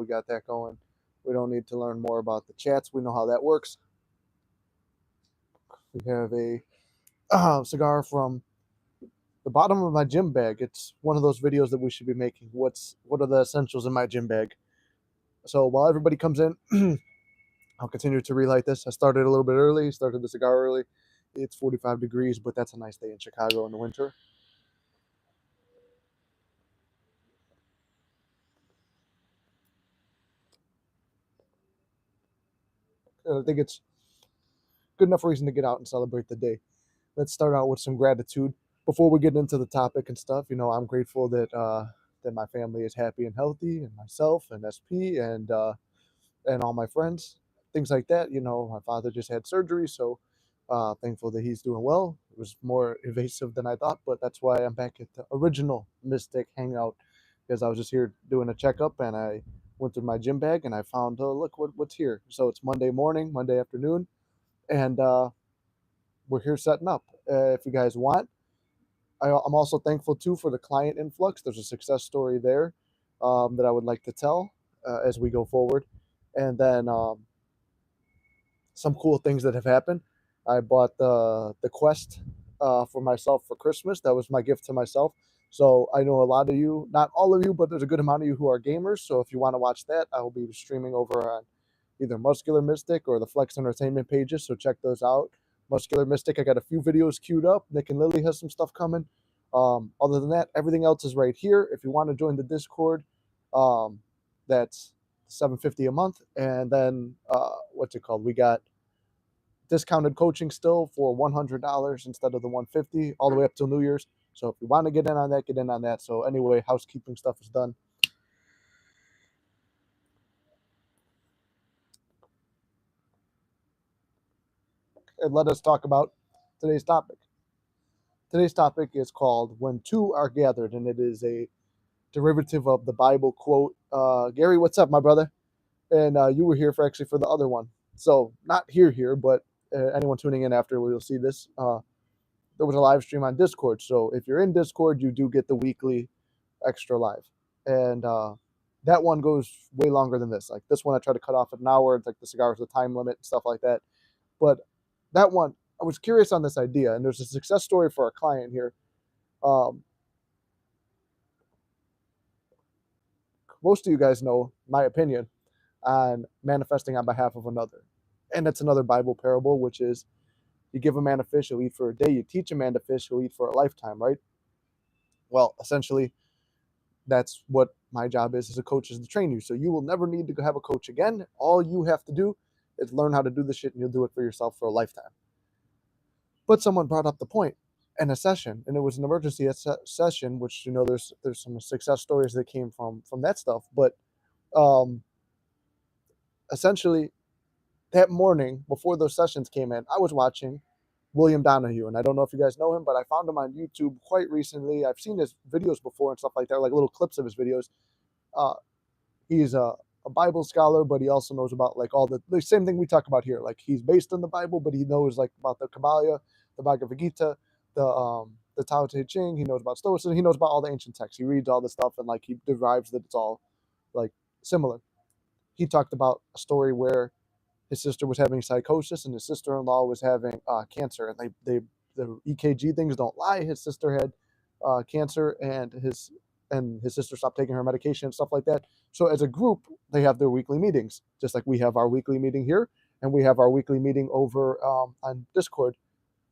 we got that going. We don't need to learn more about the chats. We know how that works. We have a cigar from the bottom of my gym bag. It's one of those videos that we should be making. What are the essentials in my gym bag? So while everybody comes in, I'll continue to relight this. I started a little bit early, started the cigar early. It's 45 degrees, but that's a nice day in Chicago in the winter. I think it's good enough reason to get out and celebrate the day. Let's start out with some gratitude. Before we get into the topic and stuff, I'm grateful that that my family is happy and healthy, and myself and SP and all my friends, things like that. My father just had surgery, so thankful that he's doing well. It was more evasive than I thought, but that's why I'm back at the original Mystic Hangout, because I was just here doing a checkup, and I went through my gym bag and I found, look what's here. So it's Monday morning, Monday afternoon, and we're here setting up. If you guys want, I'm also thankful too for the client influx. There's a success story there that I would like to tell as we go forward, and then some cool things that have happened. I bought the Quest for myself for Christmas. That was my gift to myself. So I know a lot of you, not all of you, but there's a good amount of you who are gamers. So if you want to watch that, I will be streaming over on either Muscular Mystic or the Flex Entertainment pages. So check those out. Muscular Mystic, I got a few videos queued up. Nick and Lily has some stuff coming. Other than that, everything else is right here. If you want to join the Discord, that's $7.50 a month. And then what's it called? We got discounted coaching still for $100 instead of the $150 all the way up till New Year's. So if you want to get in on that, get in on that. So anyway, housekeeping stuff is done. And let us talk about today's topic. Today's topic is called When Two Are Gathered, and it is a derivative of the Bible quote. Gary, what's up, my brother? And you were here for the other one. So not here, but anyone tuning in after will see this. There was a live stream on Discord. So if you're in Discord, you do get the weekly extra live. And that one goes way longer than this. Like this one, I try to cut off at an hour. It's like the cigars, the time limit and stuff like that. But that one, I was curious on this idea. And there's a success story for a client here. Most of you guys know my opinion on manifesting on behalf of another. And it's another Bible parable, which is you give a man a fish, he'll eat for a day. You teach a man to fish, he'll eat for a lifetime, right? Well, essentially, that's what my job is as a coach, is to train you. So you will never need to have a coach again. All you have to do is learn how to do the shit, and you'll do it for yourself for a lifetime. But someone brought up the point in a session, and it was an emergency session, which, there's some success stories that came from that stuff. But essentially, that morning before those sessions came in, I was watching William Donahue, and I don't know if you guys know him, but I found him on YouTube quite recently. I've seen his videos before and stuff like that, like little clips of his videos. He's a Bible scholar, but he also knows about like all the same thing we talk about here. Like he's based in the Bible, but he knows like about the Kabbalah, the Bhagavad Gita, the Tao Te Ching. He knows about Stoicism. He knows about all the ancient texts. He reads all the stuff and like he derives that it's all like similar. He talked about a story where his sister was having psychosis and his sister-in-law was having cancer, and the EKG things don't lie. His sister had cancer, and his sister stopped taking her medication and stuff like that. So as a group, they have their weekly meetings, just like we have our weekly meeting here, and we have our weekly meeting over on Discord.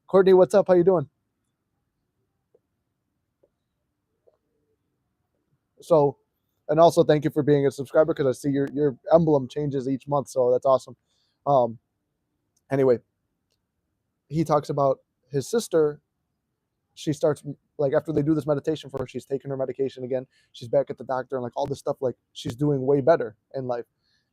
Courtney, what's up? How you doing? So, and also thank you for being a subscriber, because I see your emblem changes each month, so that's awesome. Anyway, he talks about his sister. She starts, like, after they do this meditation for her, she's taking her medication again. She's back at the doctor and like all this stuff, like she's doing way better in life.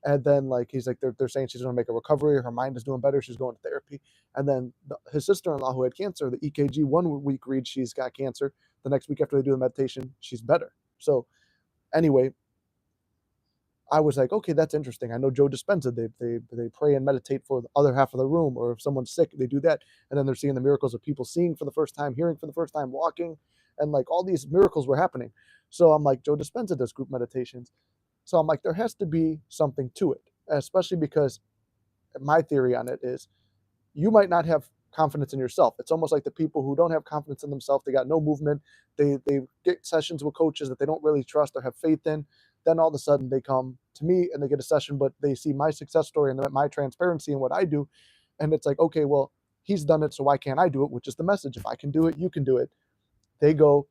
And then like he's like they're saying she's going to make a recovery. Her mind is doing better. She's going to therapy. And then his sister-in-law who had cancer, the EKG 1 week reads she's got cancer. The next week after they do the meditation, she's better. So anyway, I was like, okay, that's interesting. I know Joe Dispenza, they pray and meditate for the other half of the room, or if someone's sick, they do that. And then they're seeing the miracles of people seeing for the first time, hearing for the first time, walking, and like all these miracles were happening. So I'm like, Joe Dispenza does group meditations. So I'm like, there has to be something to it, especially because my theory on it is you might not have confidence in yourself. It's almost like the people who don't have confidence in themselves, they got no movement, they get sessions with coaches that they don't really trust or have faith in. Then all of a sudden they come to me and they get a session, but they see my success story and my transparency and what I do. And it's like, okay, well, he's done it, so why can't I do it? Which is the message. If I can do it, you can do it. They go,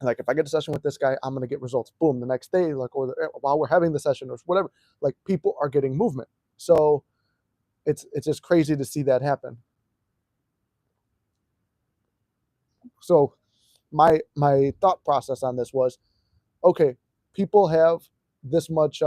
like, if I get a session with this guy, I'm going to get results. Boom, the next day, like, or while we're having the session or whatever, like, people are getting movement. So it's just crazy to see that happen. So my thought process on this was, okay, people have this much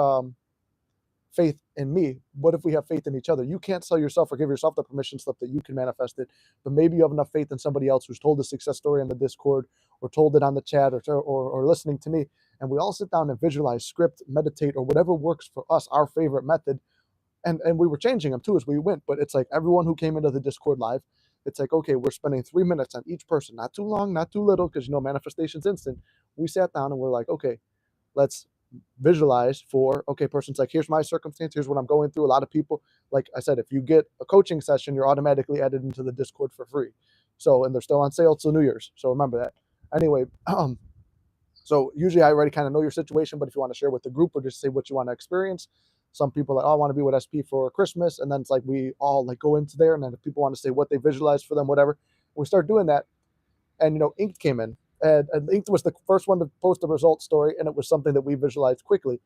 faith in me. What if we have faith in each other? You can't sell yourself or give yourself the permission slip that you can manifest it, but maybe you have enough faith in somebody else who's told the success story in the Discord or told it on the chat or listening to me, and we all sit down and visualize, script, meditate, or whatever works for us, our favorite method. And we were changing them too as we went, but it's like everyone who came into the Discord live, it's like, okay, we're spending 3 minutes on each person, not too long, not too little, because manifestation's instant. We sat down and we're like, okay, let's visualize for, okay, person's like, here's my circumstance, here's what I'm going through. A lot of people, like I said, if you get a coaching session, you're automatically added into the Discord for free. So, and they're still on sale till New Year's, so remember that. Anyway, so usually I already kind of know your situation, but if you want to share with the group or just say what you want to experience, some people are like, oh, I want to be with SP for Christmas. And then it's like, we all like go into there. And then if people want to say what they visualize for them, whatever, we start doing that. And, Inked came in, and Inked was the first one to post the results story. And it was something that we visualized quickly.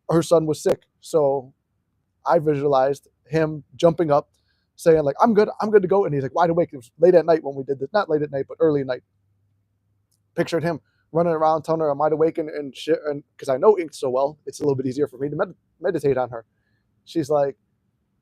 Her son was sick. So I visualized him jumping up, saying like, I'm good to go. And he's like wide awake. It was late at night when we did this, not late at night, but early at night. Pictured him running around telling her I'm wide awake and shit. And because I know Inked so well, it's a little bit easier for me to meditate on her. She's like,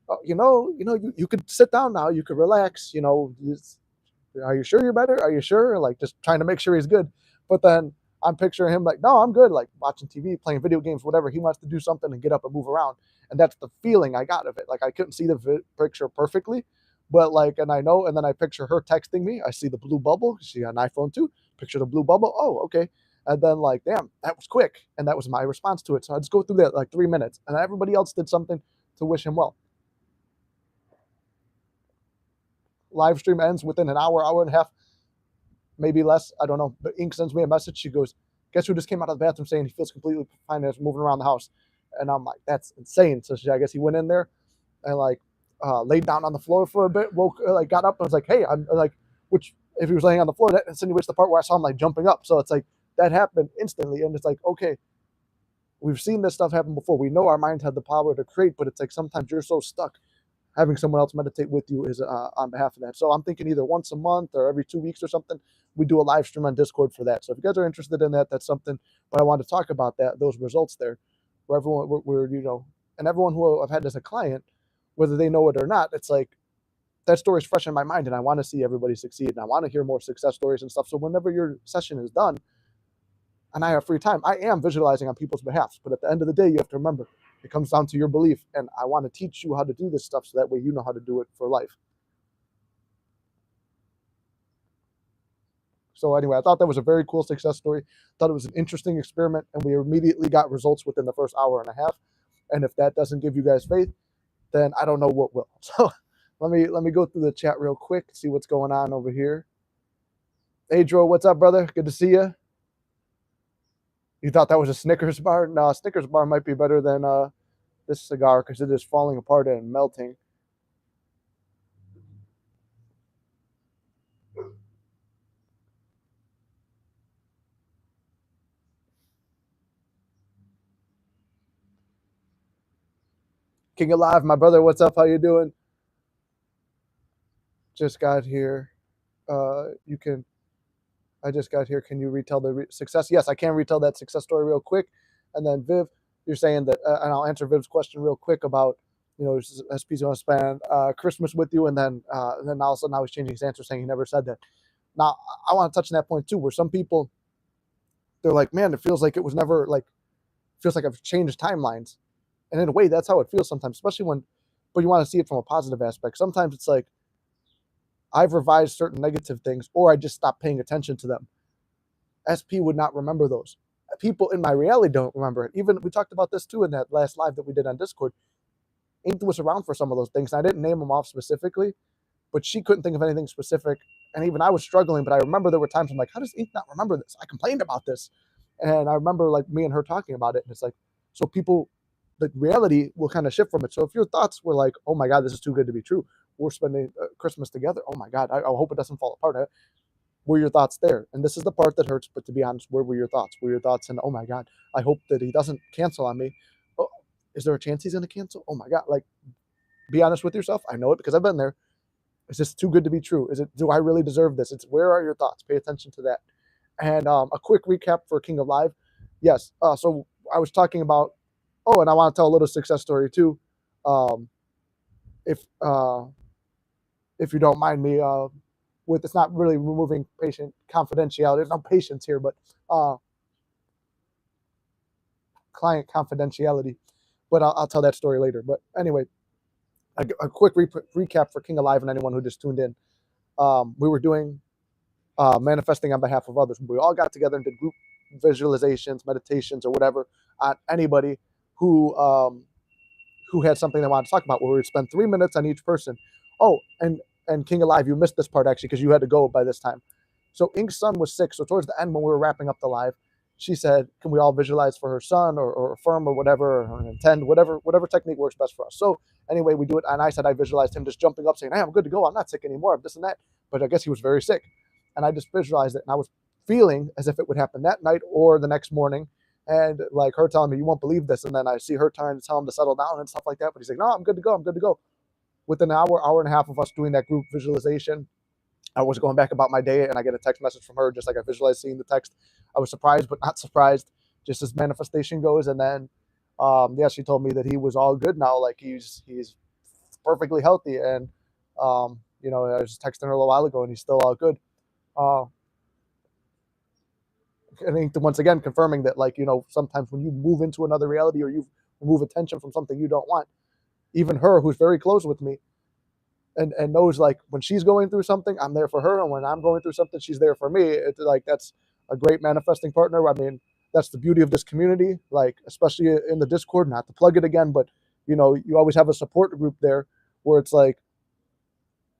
oh, you could sit down now. You could relax. Are you sure you're better? Are you sure? Like, just trying to make sure he's good. But then I'm picturing him like, no, I'm good. Like watching TV, playing video games, whatever. He wants to do something and get up and move around. And that's the feeling I got of it. Like I couldn't see the picture perfectly, but like, and I know, and then I picture her texting me. I see the blue bubble. She got an iPhone too. Picture the blue bubble. Oh, okay. And then like, damn, that was quick. And that was my response to it. So I just go through that like 3 minutes, and everybody else did something to wish him well. Live stream ends within an hour and a half, maybe less. I don't know. But Ink sends me a message. She goes, guess who just came out of the bathroom saying he feels completely fine and is moving around the house. And I'm like, that's insane. So I guess he went in there and like laid down on the floor for a bit, got up and was like, hey, I'm like, which if he was laying on the floor, that insinuates the part where I saw him like jumping up. So it's like that happened instantly. And it's like, okay, we've seen this stuff happen before. We know our minds have the power to create, but it's like sometimes you're so stuck. Having someone else meditate with you is on behalf of that. So I'm thinking either once a month or every 2 weeks or something, we do a live stream on Discord for that. So if you guys are interested in that, that's something. But I want to talk about those results there, where everyone, and everyone who I've had as a client, whether they know it or not, it's like that story is fresh in my mind, and I want to see everybody succeed, and I want to hear more success stories and stuff. So whenever your session is done, and I have free time, I am visualizing on people's behalf. But at the end of the day, you have to remember, it comes down to your belief. And I want to teach you how to do this stuff so that way you know how to do it for life. So anyway, I thought that was a very cool success story. Thought it was an interesting experiment, and we immediately got results within the first hour and a half. And if that doesn't give you guys faith, then I don't know what will. So let me go through the chat real quick, see what's going on over here. Hey, Dro, what's up, brother? Good to see you. You thought that was a Snickers bar? No, a Snickers bar might be better than this cigar because it is falling apart and melting. King Alive, my brother, what's up? How you doing? Just got here. I just got here. Can you retell the success? Yes, I can retell that success story real quick. And then Viv, you're saying that, and I'll answer Viv's question real quick about, SP's going to spend Christmas with you, and then all of a sudden now he's changing his answer, saying he never said that. Now, I want to touch on that point too, where some people, they're like, man, it feels like it was never feels like I've changed timelines. And in a way, that's how it feels sometimes, especially but you want to see it from a positive aspect. Sometimes it's like, I've revised certain negative things, or I just stopped paying attention to them. SP would not remember those. people in my reality don't remember it. Even we talked about this too in that last live that we did on Discord. Ink was around for some of those things. And I didn't name them off specifically, but she couldn't think of anything specific. And even I was struggling, but I remember there were times I'm like, how does Ink not remember this? I complained about this. And I remember like me and her talking about it. And it's like, so people, the reality will kind of shift from it. So if your thoughts were like, oh my God, this is too good to be true. We're spending Christmas together. Oh my God, I hope it doesn't fall apart. Were your thoughts there? And this is the part that hurts, but to be honest, where were your thoughts? Were your thoughts in, oh my God, I hope that he doesn't cancel on me. Oh, is there a chance he's going to cancel? Oh my God, like, be honest with yourself. I know it because I've been there. Is this too good to be true? Is it, do I really deserve this? It's where are your thoughts? Pay attention to that. And a quick recap for King of Live. Yes. So I was talking about, oh, and I want to tell a little success story too. If you don't mind me, with, it's not really removing patient confidentiality. There's no patience here, but client confidentiality. But I'll tell that story later. But anyway, a quick recap for King of Live and anyone who just tuned in. We were doing manifesting on behalf of others. We all got together and did group visualizations, meditations, or whatever on anybody who had something they wanted to talk about, where we would spend 3 minutes on each person. Oh, and King of Live, you missed this part actually because you had to go by this time. So Ink's son was sick. So towards the end, when we were wrapping up the live, she said, can we all visualize for her son or affirm or whatever, or intend, whatever technique works best for us. So anyway, we do it. And I said, I visualized him just jumping up saying, hey, I'm good to go. I'm not sick anymore. I'm this and that. But I guess he was very sick. And I just visualized it. And I was feeling as if it would happen that night or the next morning. And like her telling me, you won't believe this. And then I see her trying to tell him to settle down and stuff like that. But he's like, no, I'm good to go. I'm good to go. Within an hour and a half of us doing that group visualization, I was going back about my day and I get a text message from her, just like I visualized seeing the text. I was surprised, but not surprised, just as manifestation goes. And then, yeah, she told me that he was all good now. Like he's perfectly healthy. And, you know, I was texting her a little while ago and he's still all good. I think once again, confirming that, like, you know, sometimes when you move into another reality or you remove attention from something you don't want, even her, who's very close with me, and knows like when she's going through something, I'm there for her, and when I'm going through something, she's there for me. It's like that's a great manifesting partner. I mean, that's the beauty of this community, like especially in the Discord. Not to plug it again, but you know, you always have a support group there where it's like,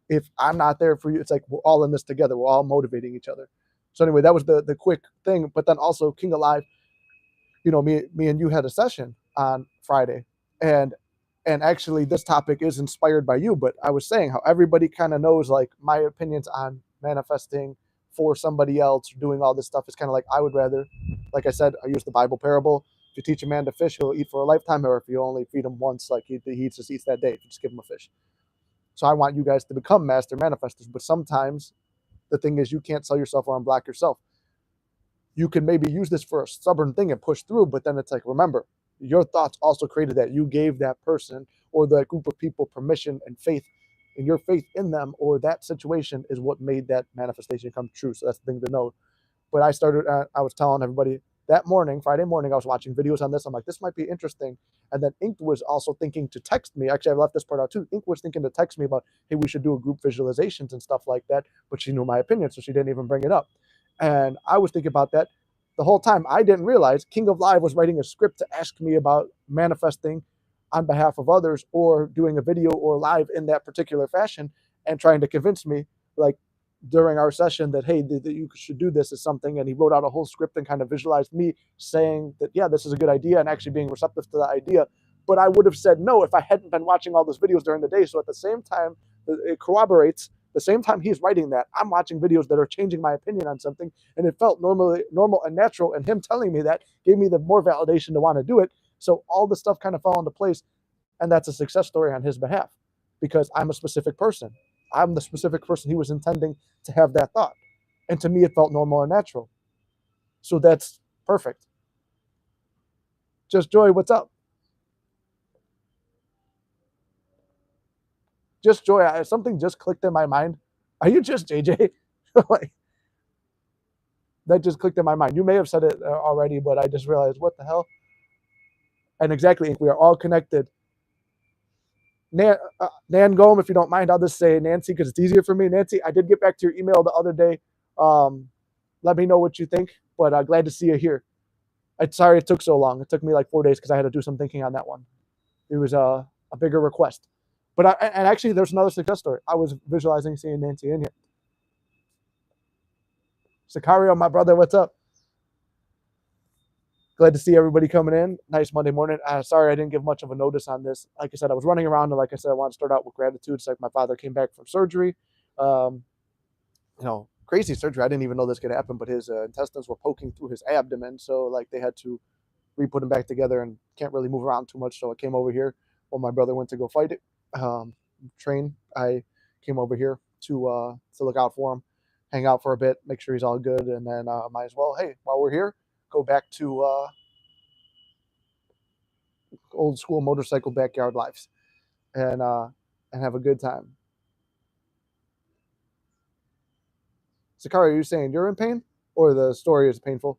if I'm not there for you, it's like we're all in this together. We're all motivating each other. So anyway, that was the quick thing. But then also King of Live, you know, me and you had a session on Friday, and actually this topic is inspired by you, but I was saying how everybody kind of knows like my opinions on manifesting for somebody else, doing all this stuff is kind of like, I would rather, like I said, I use the Bible parable. If you teach a man to fish, he'll eat for a lifetime, or if you only feed him once, like he just eats that day, if you just give him a fish. So I want you guys to become master manifestors, but sometimes the thing is you can't sell yourself or unblock yourself. You can maybe use this for a stubborn thing and push through, but then it's like, remember, your thoughts also created that. You gave that person or that group of people permission and faith, and your faith in them or that situation is what made that manifestation come true. So that's the thing to know. But I started, I was telling everybody that morning, Friday morning, I was watching videos on this. I'm like, this might be interesting. And then Ink was also thinking to text me. Actually, I left this part out too. Ink was thinking to text me about, hey, we should do a group visualizations and stuff like that. But she knew my opinion, so she didn't even bring it up. And I was thinking about that the whole time. I didn't realize King of Live was writing a script to ask me about manifesting on behalf of others or doing a video or live in that particular fashion, and trying to convince me, like during our session, that, hey, that you should do this as something. And he wrote out a whole script and kind of visualized me saying that, yeah, this is a good idea, and actually being receptive to the idea. But I would have said no if I hadn't been watching all those videos during the day. So at the same time, it corroborates. The same time he's writing that, I'm watching videos that are changing my opinion on something, and it felt normal and natural. And him telling me that gave me the more validation to want to do it. So all the stuff kind of fell into place, and that's a success story on his behalf, because I'm a specific person. I'm the specific person he was intending to have that thought, and to me it felt normal and natural. So that's perfect. Just Joy, what's up? Just Joy, something just clicked in my mind. Are you just JJ? Like, that just clicked in my mind. You may have said it already, but I just realized, what the hell? And exactly, we are all connected. Nan Gome, if you don't mind, I'll just say Nancy because it's easier for me. Nancy, I did get back to your email the other day. Let me know what you think, but glad to see you here. Sorry it took so long. It took me like 4 days because I had to do some thinking on that one. It was a bigger request. But and actually, there's another success story. I was visualizing seeing Nancy in here. Sicario, my brother, what's up? Glad to see everybody coming in. Nice Monday morning. Sorry I didn't give much of a notice on this. Like I said, I was running around, and like I said, I want to start out with gratitude. It's like my father came back from surgery. Um, crazy surgery. I didn't even know this could happen, but his intestines were poking through his abdomen, so like they had to re-put him back together, and can't really move around too much. So I came over here while my brother went to go fight it, train. I came over here to look out for him, hang out for a bit, make sure he's all good, and then might as well, hey, while we're here, go back to old school motorcycle backyard lives, and have a good time. Sakari, are you saying you're in pain, or the story is painful?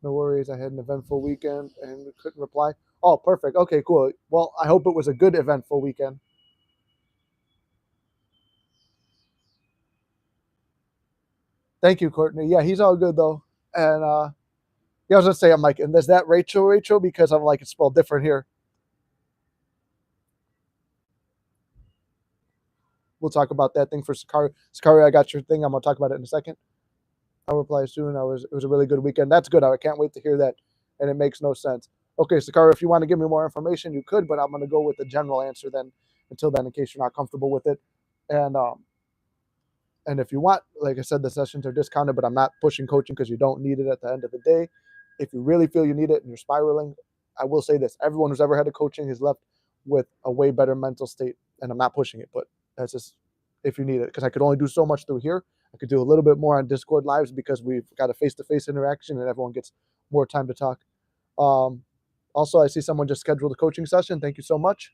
No worries. I had an eventful weekend and couldn't reply. Oh, perfect. Okay, cool. Well, I hope it was a good eventful weekend. Thank you, Courtney. Yeah, he's all good though. And yeah, I was gonna say, I'm like, and is that Rachel? Because I'm like, it's spelled different here. We'll talk about that thing for Sakari. Sakari, I got your thing. I'm gonna talk about it in a second. I'll reply soon. It was a really good weekend. That's good. I can't wait to hear that. And it makes no sense. Okay, Sakari, if you want to give me more information, you could, but I'm gonna go with the general answer then until then, in case you're not comfortable with it. And if you want, like I said, the sessions are discounted, but I'm not pushing coaching because you don't need it at the end of the day. If you really feel you need it and you're spiraling, I will say this: everyone who's ever had a coaching has left with a way better mental state. And I'm not pushing it, but that's just if you need it, because I could only do so much through here. I could do a little bit more on Discord lives because we've got a face-to-face interaction and everyone gets more time to talk. Also, I see someone just scheduled a coaching session. Thank you so much.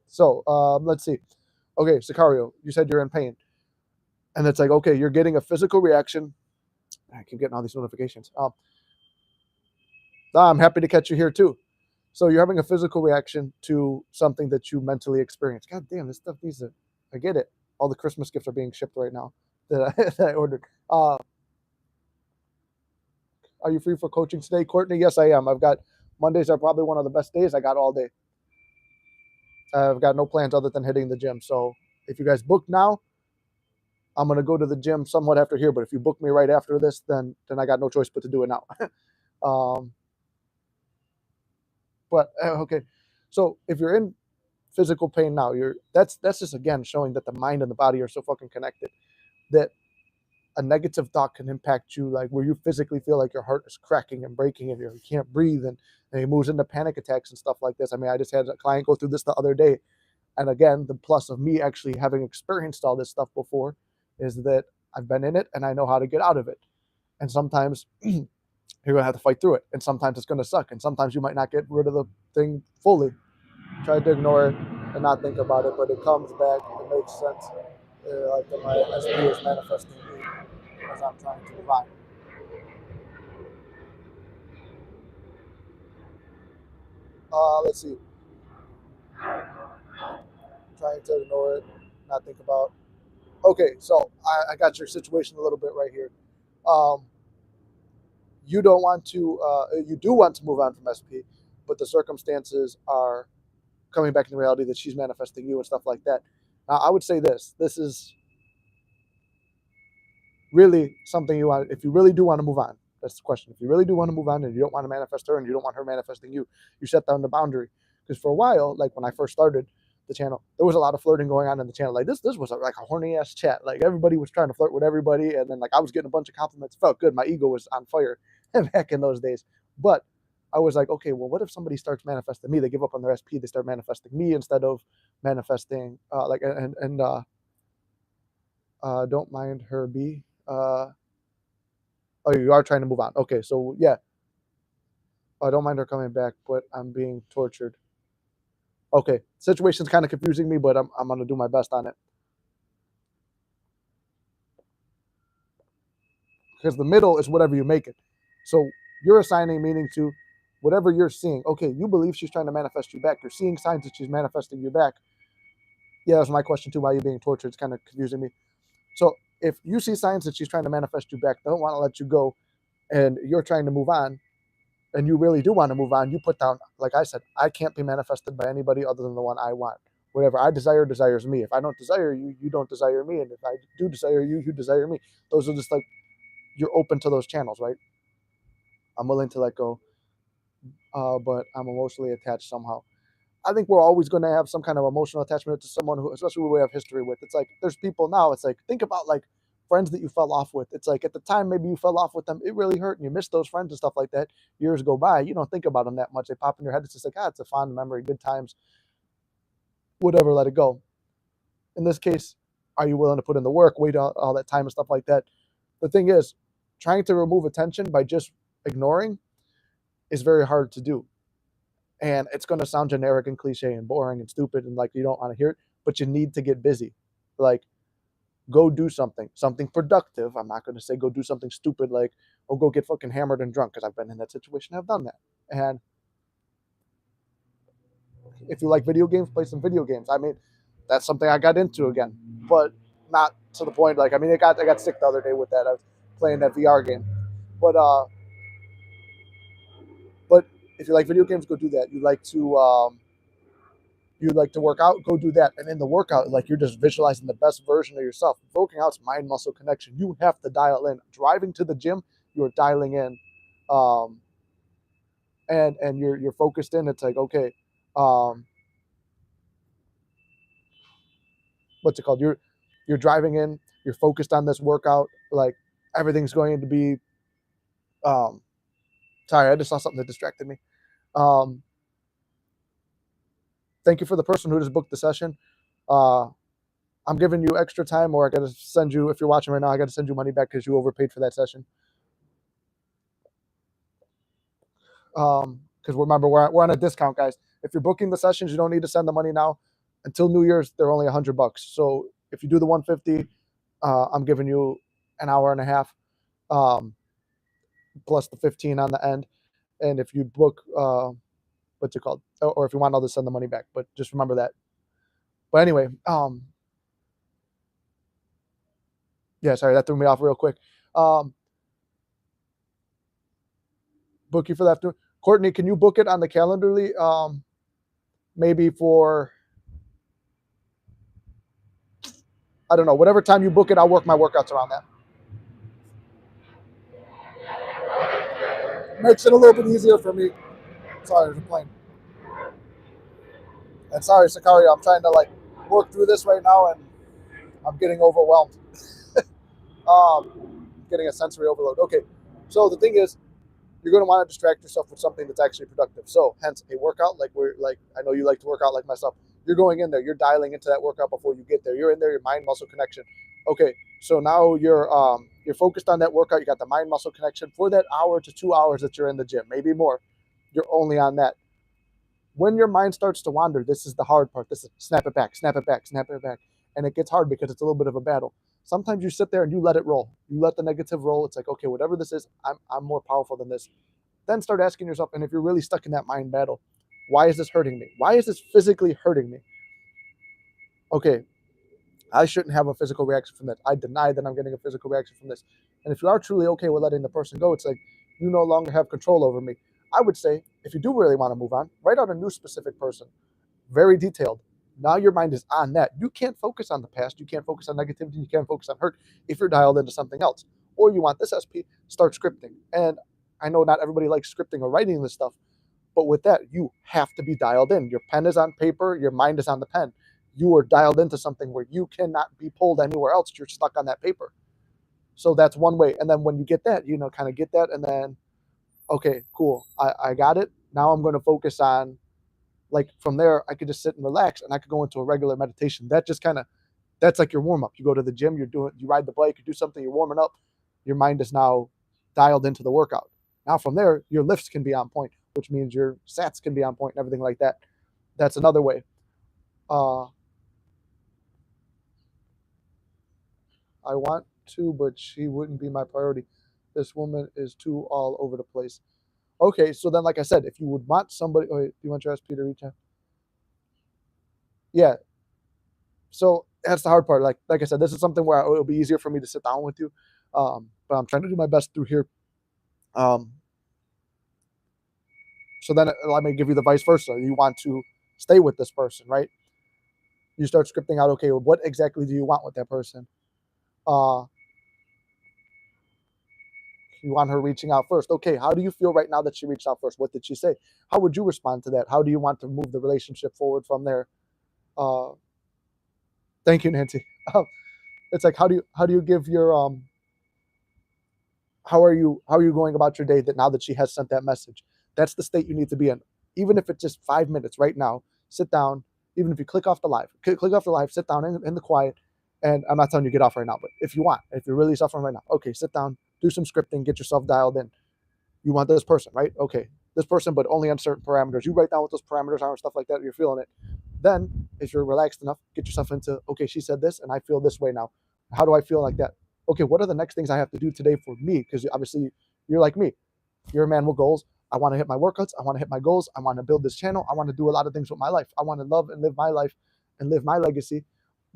So let's see. Okay, Sicario, you said you're in pain. And it's like, okay, you're getting a physical reaction. I keep getting all these notifications. I'm happy to catch you here too. So you're having a physical reaction to something that you mentally experience. God damn, this stuff needs to. I get it. All the Christmas gifts are being shipped right now that I ordered. Are you free for coaching today, Courtney? Yes, I am. I've got Mondays are probably one of the best days I got all day. I've got no plans other than hitting the gym. So if you guys book now, I'm gonna go to the gym somewhat after here. But if you book me right after this, then I got no choice but to do it now. Okay, so if you're in physical pain now, that's just again showing that the mind and the body are so fucking connected that a negative thought can impact you, like where you physically feel like your heart is cracking and breaking and you can't breathe, and it moves into panic attacks and stuff like this. I mean, I just had a client go through this the other day, and again, the plus of me actually having experienced all this stuff before is that I've been in it and I know how to get out of it. And sometimes you're gonna have to fight through it, and sometimes it's gonna suck, and sometimes you might not get rid of the thing fully. Try to ignore it and not think about it, but it comes back. It makes sense. Like my SP is manifesting me as I'm trying to divine. Let's see. Trying to ignore it, not think about. Okay, so I got your situation a little bit right here. Um, you don't want to. You do want to move on from SP, but the circumstances are coming back in reality that she's manifesting you and stuff like that. I would say this: this is really something you want. If you really do want to move on, that's the question. If you really do want to move on and you don't want to manifest her and you don't want her manifesting you, you set down the boundary. Because for a while, like when I first started the channel, there was a lot of flirting going on in the channel. Like this was like a horny ass chat. Like everybody was trying to flirt with everybody, and then like I was getting a bunch of compliments. It felt good. My ego was on fire back in those days. But I was like, okay, well, what if somebody starts manifesting me? They give up on their SP. They start manifesting me instead of manifesting don't mind her B. Oh, you are trying to move on. Okay, so yeah. I don't mind her coming back, but I'm being tortured. Okay, situation's kind of confusing me, but I'm gonna do my best on it. Because the middle is whatever you make it. So you're assigning meaning to whatever you're seeing. Okay, you believe she's trying to manifest you back. You're seeing signs that she's manifesting you back. Yeah, that's my question too. Why are you being tortured? It's kind of confusing me. So if you see signs that she's trying to manifest you back, don't want to let you go, and you're trying to move on, and you really do want to move on, you put down, like I said, I can't be manifested by anybody other than the one I want. Whatever I desire desires me. If I don't desire you, you don't desire me. And if I do desire you, you desire me. Those are just like, you're open to those channels, right? I'm willing to let go, but I'm emotionally attached somehow. I think we're always going to have some kind of emotional attachment to someone who, especially who we have history with. It's like there's people now. It's like, think about like friends that you fell off with. It's like at the time maybe you fell off with them, it really hurt, and you miss those friends and stuff like that. Years go by, you don't think about them that much. They pop in your head. It's just like, it's a fond memory, good times, whatever. Let it go. In this case, are you willing to put in the work, wait all that time and stuff like that? The thing is, trying to remove attention by just ignoring is very hard to do. And it's going to sound generic and cliche and boring and stupid and like you don't want to hear it, but you need to get busy. Like, go do something productive. I'm not going to say go do something stupid like, oh, go get fucking hammered and drunk, because I've been in that situation. I've done that. And if you like video games, play some video games. I mean, that's something I got into again, but not to the point. Like, I mean, I got sick the other day with that. I was playing that VR game, but but if you like video games, go do that. You like to work out, go do that. And in the workout, like, you're just visualizing the best version of yourself. Working out's mind muscle connection. You have to dial in. Driving to the gym, you're dialing in, um, and you're focused in. It's like, okay, um, what's it called? You're driving in. You're focused on this workout. Like, everything's going to be. Um, sorry, I just saw something that distracted me. Um, thank you for the person who just booked the session. Uh, I'm giving you extra time, or I got to send you, if you're watching right now, I got to send you money back because you overpaid for that session. Because remember, we're on a discount, guys. If you're booking the sessions, you don't need to send the money now. Until New Year's, they're only $100. So if you do the 150, I'm giving you an hour and a half, plus the 15 on the end. And if you book, what's it called? Or if you want, I'll just send the money back. But just remember that. But anyway, yeah, sorry, that threw me off real quick. Book you for that. Courtney, can you book it on the Calendarly? Maybe for, I don't know, whatever time you book it, I'll work my workouts around that. Makes it a little bit easier for me. Sorry, there's a plane. And sorry, Sicario, I'm trying to like work through this right now, and I'm getting overwhelmed. Getting a sensory overload. Okay, so the thing is, you're going to want to distract yourself with something that's actually productive. So, hence, a workout. I know you like to work out like myself. You're going in there. You're dialing into that workout before you get there. You're in there. Your mind muscle connection. Okay, so now you're focused on that workout. You got the mind muscle connection for that hour to 2 hours that you're in the gym, maybe more. You're only on that. When your mind starts to wander, this is the hard part. This is snap it back, snap it back, snap it back. And it gets hard because it's a little bit of a battle. Sometimes you sit there and you let it roll. You let the negative roll. It's like, okay, whatever this is, I'm more powerful than this. Then start asking yourself, and if you're really stuck in that mind battle, why is this hurting me? Why is this physically hurting me? Okay, I shouldn't have a physical reaction from this. I deny that I'm getting a physical reaction from this. And if you are truly okay with letting the person go, it's like, you no longer have control over me. I would say, if you do really want to move on, write out a new specific person, very detailed. Now your mind is on that. You can't focus on the past. You can't focus on negativity. You can't focus on hurt if you're dialed into something else. Or you want this SP, start scripting. And I know not everybody likes scripting or writing this stuff, but with that, you have to be dialed in. Your pen is on paper, your mind is on the pen. You are dialed into something where you cannot be pulled anywhere else. You're stuck on that paper. So that's one way. And then when you get that, kind of get that, and then, okay, cool. I got it. Now I'm going to focus on, like, from there, I could just sit and relax, and I could go into a regular meditation. That's like your warm up. You go to the gym, you ride the bike, you do something, you're warming up. Your mind is now dialed into the workout. Now from there, your lifts can be on point, which means your sats can be on point and everything like that. That's another way. I want to, but she wouldn't be my priority. This woman is too all over the place. Okay, so then, like I said, if you would want somebody, do you want to ask Peter each time? Yeah, So that's the hard part. Like I said, this is something where it'll be easier for me to sit down with you, but I'm trying to do my best through here. Um, so then let me give you the vice versa. You want to stay with this person, right? You start scripting out, okay, well, what exactly do you want with that person? Uh, you want her reaching out first. Okay, how do you feel right now that she reached out first? What did she say? How would you respond to that? How do you want to move the relationship forward from there? Uh, thank you, Nancy. It's like, how do you give your how are you going about your day that now that she has sent that message? That's the state you need to be in. Even if it's just 5 minutes right now, sit down. Even if you click off the live, sit down in the quiet. And I'm not telling you get off right now, but if you want, if you're really suffering right now, okay, sit down, do some scripting, get yourself dialed in. You want this person, right? Okay, this person, but only on certain parameters. You write down what those parameters are and stuff like that. You're feeling it. Then, if you're relaxed enough, get yourself into, okay, she said this and I feel this way now. How do I feel like that? Okay, what are the next things I have to do today for me? Because obviously you're like me. You're a man with goals. I want to hit my workouts. I want to hit my goals. I want to build this channel. I want to do a lot of things with my life. I want to love and live my life and live my legacy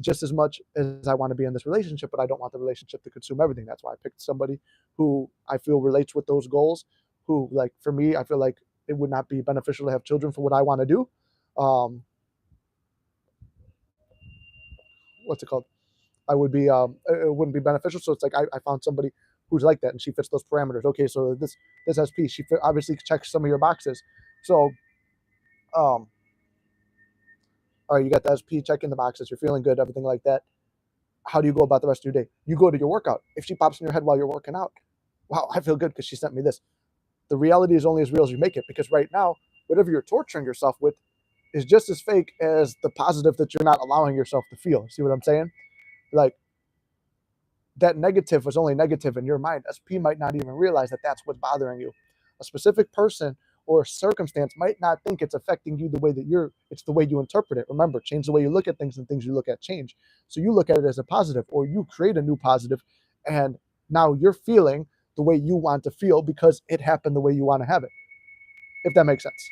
just as much as I want to be in this relationship, but I don't want the relationship to consume everything. That's why I picked somebody who I feel relates with those goals, who, like, for me, I feel like it would not be beneficial to have children for what I want to do. Um, what's it called? I would be, it wouldn't be beneficial. So it's like, I found somebody who's like that and she fits those parameters. Okay. So this SP, obviously checks some of your boxes. So, all right, you got the SP checking the boxes. You're feeling good, everything like that. How do you go about the rest of your day? You go to your workout. If she pops in your head while you're working out, wow, I feel good because she sent me this. The reality is only as real as you make it, because right now, whatever you're torturing yourself with is just as fake as the positive that you're not allowing yourself to feel. See what I'm saying? Like, that negative was only negative in your mind. SP might not even realize that that's what's bothering you. A specific person or a circumstance might not think it's affecting you the way that it's the way you interpret it. Remember, change the way you look at things and things you look at change. So you look at it as a positive, or you create a new positive, and now you're feeling the way you want to feel because it happened the way you want to have it. If that makes sense.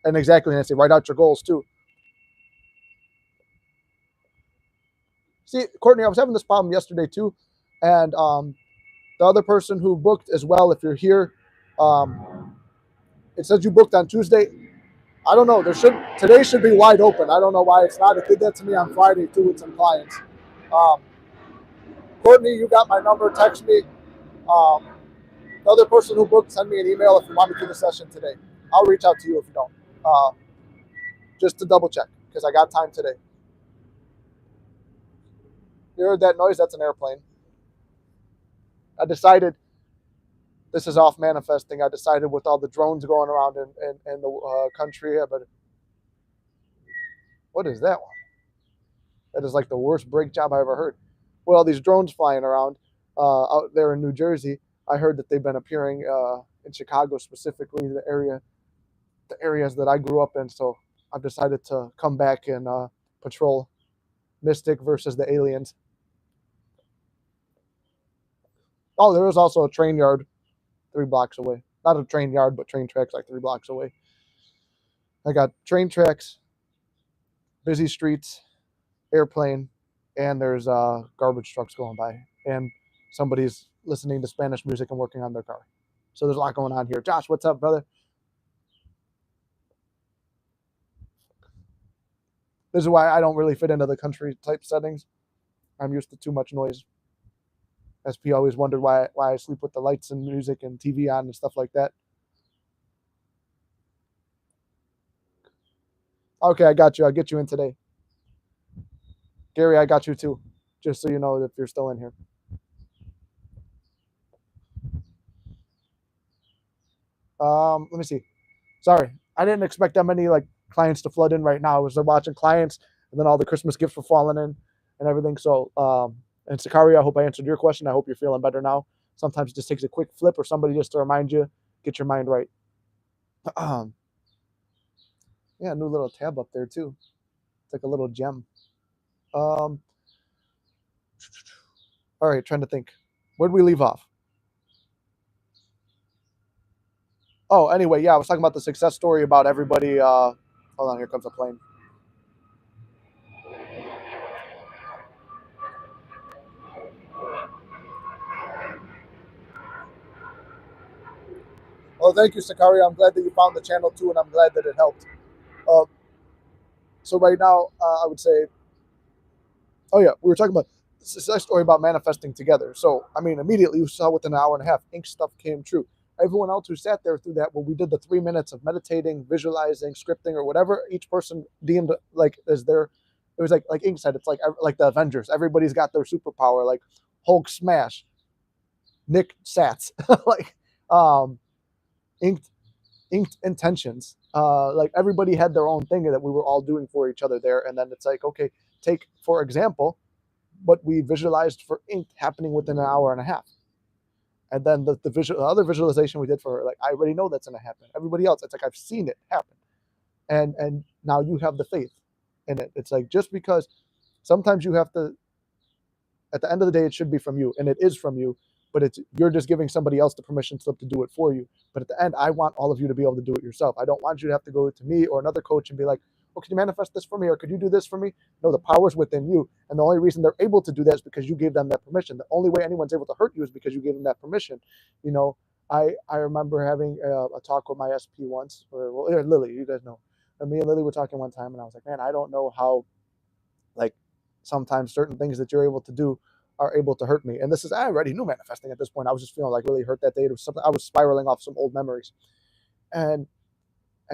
And exactly, Nancy, write out your goals too. See, Courtney, I was having this problem yesterday too, and the other person who booked as well, if you're here, it says you booked on Tuesday. I don't know. Today should be wide open. I don't know why it's not. It did that to me on Friday too with some clients. Um, Courtney, you got my number. Text me. Um, the other person who booked, send me an email if you want me to do the session today. I'll reach out to you if you don't, just to double check because I got time today. You heard that noise? That's an airplane. I decided, this is off manifesting. I decided with all the drones going around in the country here, but what is that one? That is like the worst brake job I ever heard. With all these drones flying around out there in New Jersey, I heard that they've been appearing in Chicago, specifically the areas that I grew up in. So I've decided to come back and patrol Mystic versus the aliens. Oh, there was also a train yard 3 blocks away. Not a train yard, but train tracks like 3 blocks away. I got train tracks, busy streets, airplane, and there's garbage trucks going by, and somebody's listening to Spanish music and working on their car. So there's a lot going on here. Josh, what's up, brother? This is why I don't really fit into the country type settings. I'm used to too much noise. SP always wondered why I sleep with the lights and music and TV on and stuff like that. Okay, I got you. I'll get you in today. Gary, I got you too, just so you know if you're still in here. Let me see. Sorry, I didn't expect that many like clients to flood in right now. I was watching clients, and then all the Christmas gifts were falling in and everything. So, and Sakari, I hope I answered your question. I hope you're feeling better now. Sometimes it just takes a quick flip or somebody just to remind you, get your mind right. Yeah, new little tab up there too. It's like a little gem. All right, trying to think. Where'd we leave off? Oh, anyway, yeah, I was talking about the success story about everybody. Hold on, here comes a plane. Well, thank you, Sakari. I'm glad that you found the channel too, and I'm glad that it helped. Uh, so right now, I would say, oh yeah, we were talking about this story about manifesting together. So I mean, immediately you saw within an hour and a half, ink stuff came true. Everyone else who sat there through that, when we did the 3 minutes of meditating, visualizing, scripting, or whatever each person deemed like as their, it was like Ink said, it's like the Avengers. Everybody's got their superpower, like Hulk smash, Nick Sats, like um, inked inked intentions. Like everybody had their own thing that we were all doing for each other there, and then it's like, okay, take for example what we visualized for ink happening within an hour and a half. And then the other visualization we did for, like, I already know that's going to happen. Everybody else, it's like I've seen it happen, and now you have the faith in it. It's like, just because sometimes you have to, at the end of the day, it should be from you, and it is from you, but you're just giving somebody else the permission slip to do it for you. But at the end, I want all of you to be able to do it yourself. I don't want you to have to go to me or another coach and be like, oh, can you manifest this for me, or could you do this for me? No, the power's within you, and the only reason they're able to do that is because you gave them that permission. The only way anyone's able to hurt you is because you gave them that permission. You know, I remember having a talk with my SP once, or well, Lily, you guys know. And me and Lily were talking one time, and I was like, man, I don't know how, like, sometimes certain things that you're able to do are able to hurt me. And this is, I already knew manifesting at this point. I was just feeling like really hurt that day. It was something, I was spiraling off some old memories. And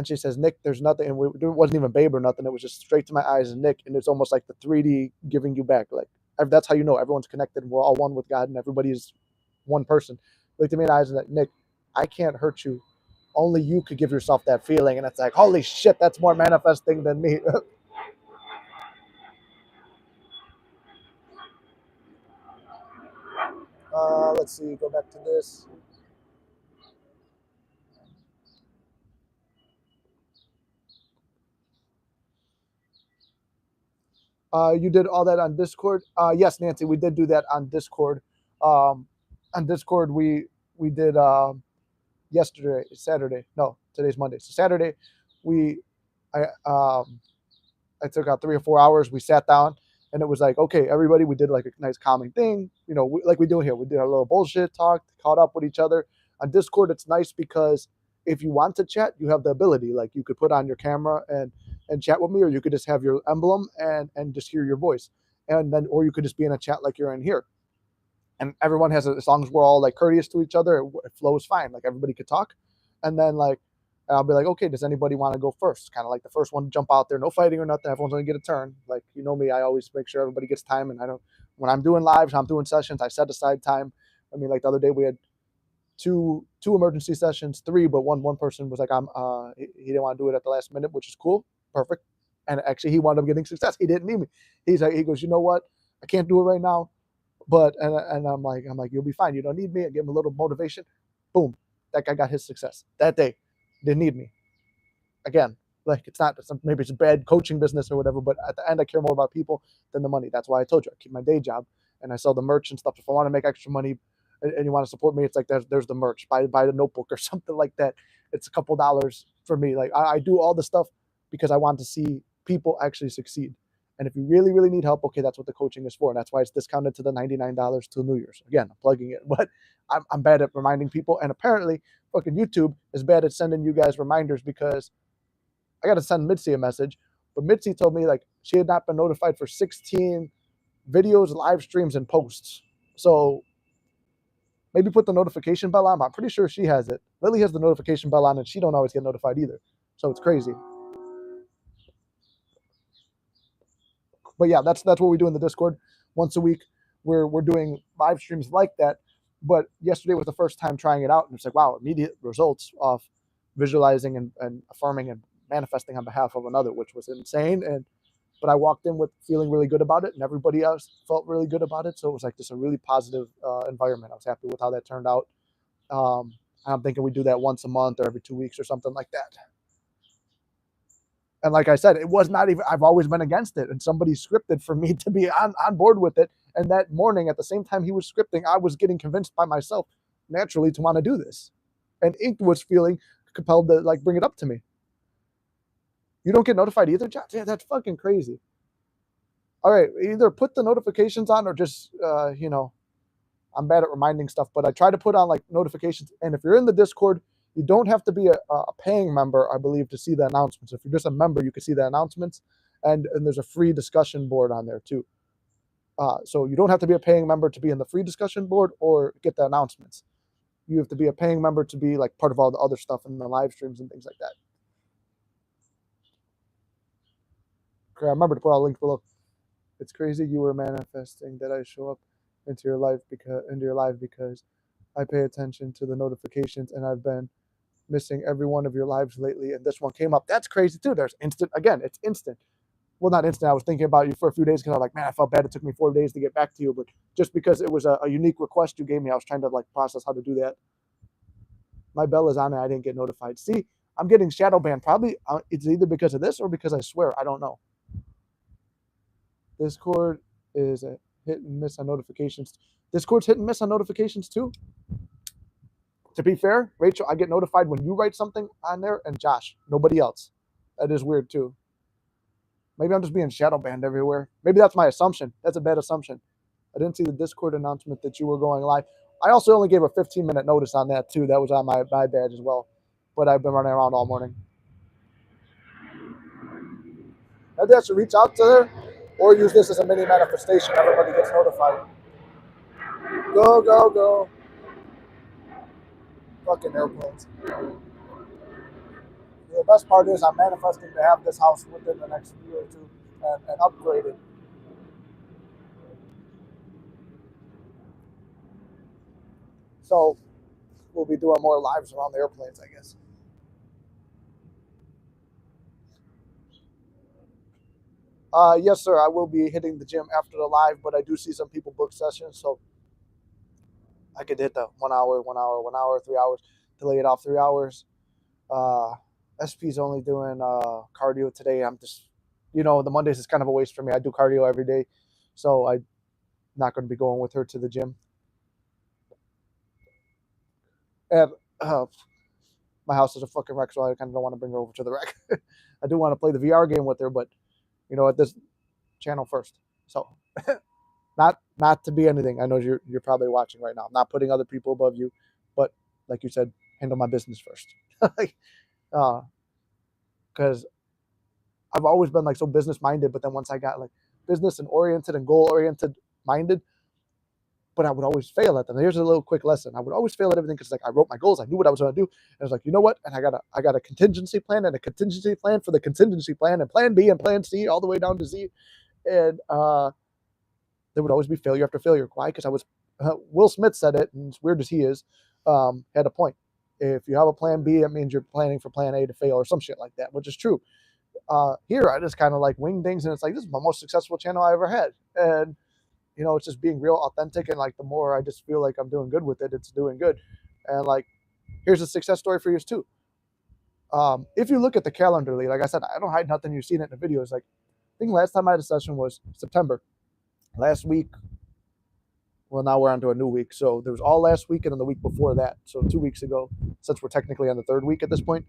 she says, Nick, there's nothing. And it wasn't even babe or nothing. It was just straight to my eyes and Nick. And it's almost like the 3D giving you back. Like, that's how you know everyone's connected and we're all one with God and everybody is one person. Looked at me in the eyes and like, Nick, I can't hurt you. Only you could give yourself that feeling. And it's like, holy shit, that's more manifesting than me. Let's see, go back to this. You did all that on Discord? Yes, Nancy, we did do that on Discord. On Discord, we did yesterday, Saturday. No, today's Monday. So Saturday, we I I took out 3 or 4 hours. We sat down, and it was like, okay, everybody, we did like a nice calming thing, like we do here. We did a little bullshit talk, caught up with each other. On Discord, it's nice because if you want to chat, you have the ability. Like, you could put on your camera and chat with me, or you could just have your emblem and just hear your voice, and then, or you could just be in a chat like you're in here. And everyone has, as long as we're all like courteous to each other, it flows fine. Like, everybody could talk, and then, like, I'll be like, okay, does anybody want to go first? Kind of like the first one to jump out there, no fighting or nothing. Everyone's gonna get a turn. Like, you know me, I always make sure everybody gets time, and I don't. When I'm doing lives, I'm doing sessions, I set aside time. I mean, like the other day we had two emergency sessions, three, but one person was like, he didn't want to do it at the last minute, which is cool, perfect. And actually, he wound up getting success. He didn't need me. He goes, you know what? I can't do it right now, but and I'm like, you'll be fine. You don't need me. I give him a little motivation. Boom, that guy got his success that day. Didn't need me again. Like, it's not maybe it's a bad coaching business or whatever, but at the end, I care more about people than the money. That's why I told you I keep my day job and I sell the merch and stuff. If I want to make extra money and you want to support me, it's like there's the merch. Buy the notebook or something like that. It's a couple dollars for me. Like, I do all the stuff because I want to see people actually succeed. And if you really, really need help, okay, that's what the coaching is for. And that's why it's discounted to the $99 till New Year's. Again, I'm plugging it, but I'm bad at reminding people. And apparently, fucking YouTube is bad at sending you guys reminders, because I got to send Mitzi a message. But Mitzi told me, like, she had not been notified for 16 videos, live streams, and posts. So maybe put the notification bell on. I'm pretty sure she has it. Lily has the notification bell on, and she don't always get notified either. So it's crazy. But yeah, that's what we do in the Discord once a week. We're doing live streams like that. But yesterday was the first time trying it out, and it's like, wow, immediate results of visualizing and affirming and manifesting on behalf of another, which was insane. But I walked in with feeling really good about it, and everybody else felt really good about it. So it was like just a really positive environment. I was happy with how that turned out. I'm thinking we do that once a month or every 2 weeks or something like that. And like I said, it was not even, I've always been against it. And somebody scripted for me to be on board with it. And that morning, at the same time he was scripting, I was getting convinced by myself naturally to want to do this. And Ink was feeling compelled to, like, bring it up to me. You don't get notified either, Josh? Yeah, that's fucking crazy. All right, either put the notifications on or just, I'm bad at reminding stuff, but I try to put on like notifications. And if you're in the Discord, You don't have to be a paying member, I believe, to see the announcements. If you're just a member, you can see the announcements, and there's a free discussion board on there too. So you don't have to be a paying member to be in the free discussion board or get the announcements. You have to be a paying member to be like part of all the other stuff in the live streams and things like that. Okay, remember to put all the links below. It's crazy you were manifesting that I show up into your life because I pay attention to the notifications and I've been missing every one of your lives lately, and this one came up. That's crazy too. There's instant again. It's instant. Well, not instant. I was thinking about you for a few days because I was like, man, I felt bad. It took me 4 days to get back to you, but just because it was a unique request you gave me, I was trying to like process how to do that. My bell is on and I didn't get notified. See, I'm getting shadow banned. Probably it's either because of this or because I swear. I don't know. Discord is a hit and miss on notifications. Discord's hit and miss on notifications too. To be fair, Rachel, I get notified when you write something on there, and Josh, nobody else. That is weird too. Maybe I'm just being shadow banned everywhere. Maybe that's my assumption. That's a bad assumption. I didn't see the Discord announcement that you were going live. I also only gave a 15-minute notice on that too. That was on my badge as well. But I've been running around all morning. Maybe I should reach out to her or use this as a mini manifestation. Everybody gets notified. Go, go, go. Fucking airplanes. The best part is I'm manifesting to have this house within the next year or two and upgrade it. So we'll be doing more lives around the airplanes, I guess. Yes, sir. I will be hitting the gym after the live, but I do see some people book sessions, so I could hit the 1 hour, 1 hour, 1 hour, 3 hours, delay it off 3 hours. SP's only doing cardio today. I'm just, the Mondays is kind of a waste for me. I do cardio every day, so I'm not going to be going with her to the gym. And my house is a fucking wreck, so I kind of don't want to bring her over to the wreck. I do want to play the VR game with her, but at this channel first. So not to be anything. I know you're probably watching right now. I'm not putting other people above you, but like you said, handle my business first. Because I've always been like so business minded, but then once I got like business and oriented and goal oriented minded, but I would always fail at them. Here's a little quick lesson. I would always fail at everything because like I wrote my goals, I knew what I was going to do, and I was like, you know what? And I got a contingency plan and a contingency plan for the contingency plan and plan B and plan C all the way down to Z, and there would always be failure after failure. Why? Because I was Will Smith said it, and as weird as he is, had a point. If you have a plan B, it means you're planning for plan A to fail or some shit like that, which is true. Here, I just kind of like wing things, and it's like this is my most successful channel I ever had, and it's just being real authentic, and like the more I just feel like I'm doing good with it, it's doing good. And like, here's a success story for you too. If you look at the Calendly, like I said, I don't hide nothing. You've seen it in the videos. Like, I think last time I had a session was September. Last week, well, now we're on to a new week. So there was all last week and then the week before that. So 2 weeks ago, since we're technically on the third week at this point,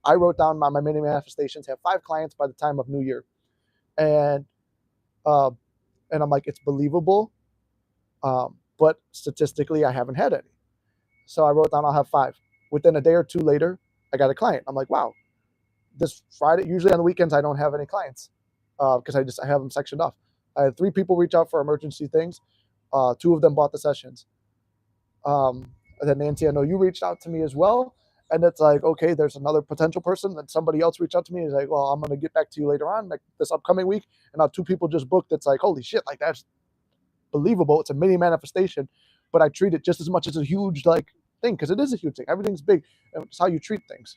I wrote down my mini manifestations, have 5 clients by the time of New Year. And I'm like, it's believable, but statistically, I haven't had any. So I wrote down I'll have 5. Within a day or two later, I got a client. I'm like, wow, this Friday, usually on the weekends, I don't have any clients because I have them sectioned off. I had 3 people reach out for emergency things. 2 of them bought the sessions. And then Nancy, I know you reached out to me as well. And it's like, okay, there's another potential person that somebody else reached out to me. He's like, well, I'm going to get back to you later on, like this upcoming week. And now 2 people just booked. It's like, holy shit, like that's believable. It's a mini manifestation, but I treat it just as much as a huge like thing because it is a huge thing. Everything's big. It's how you treat things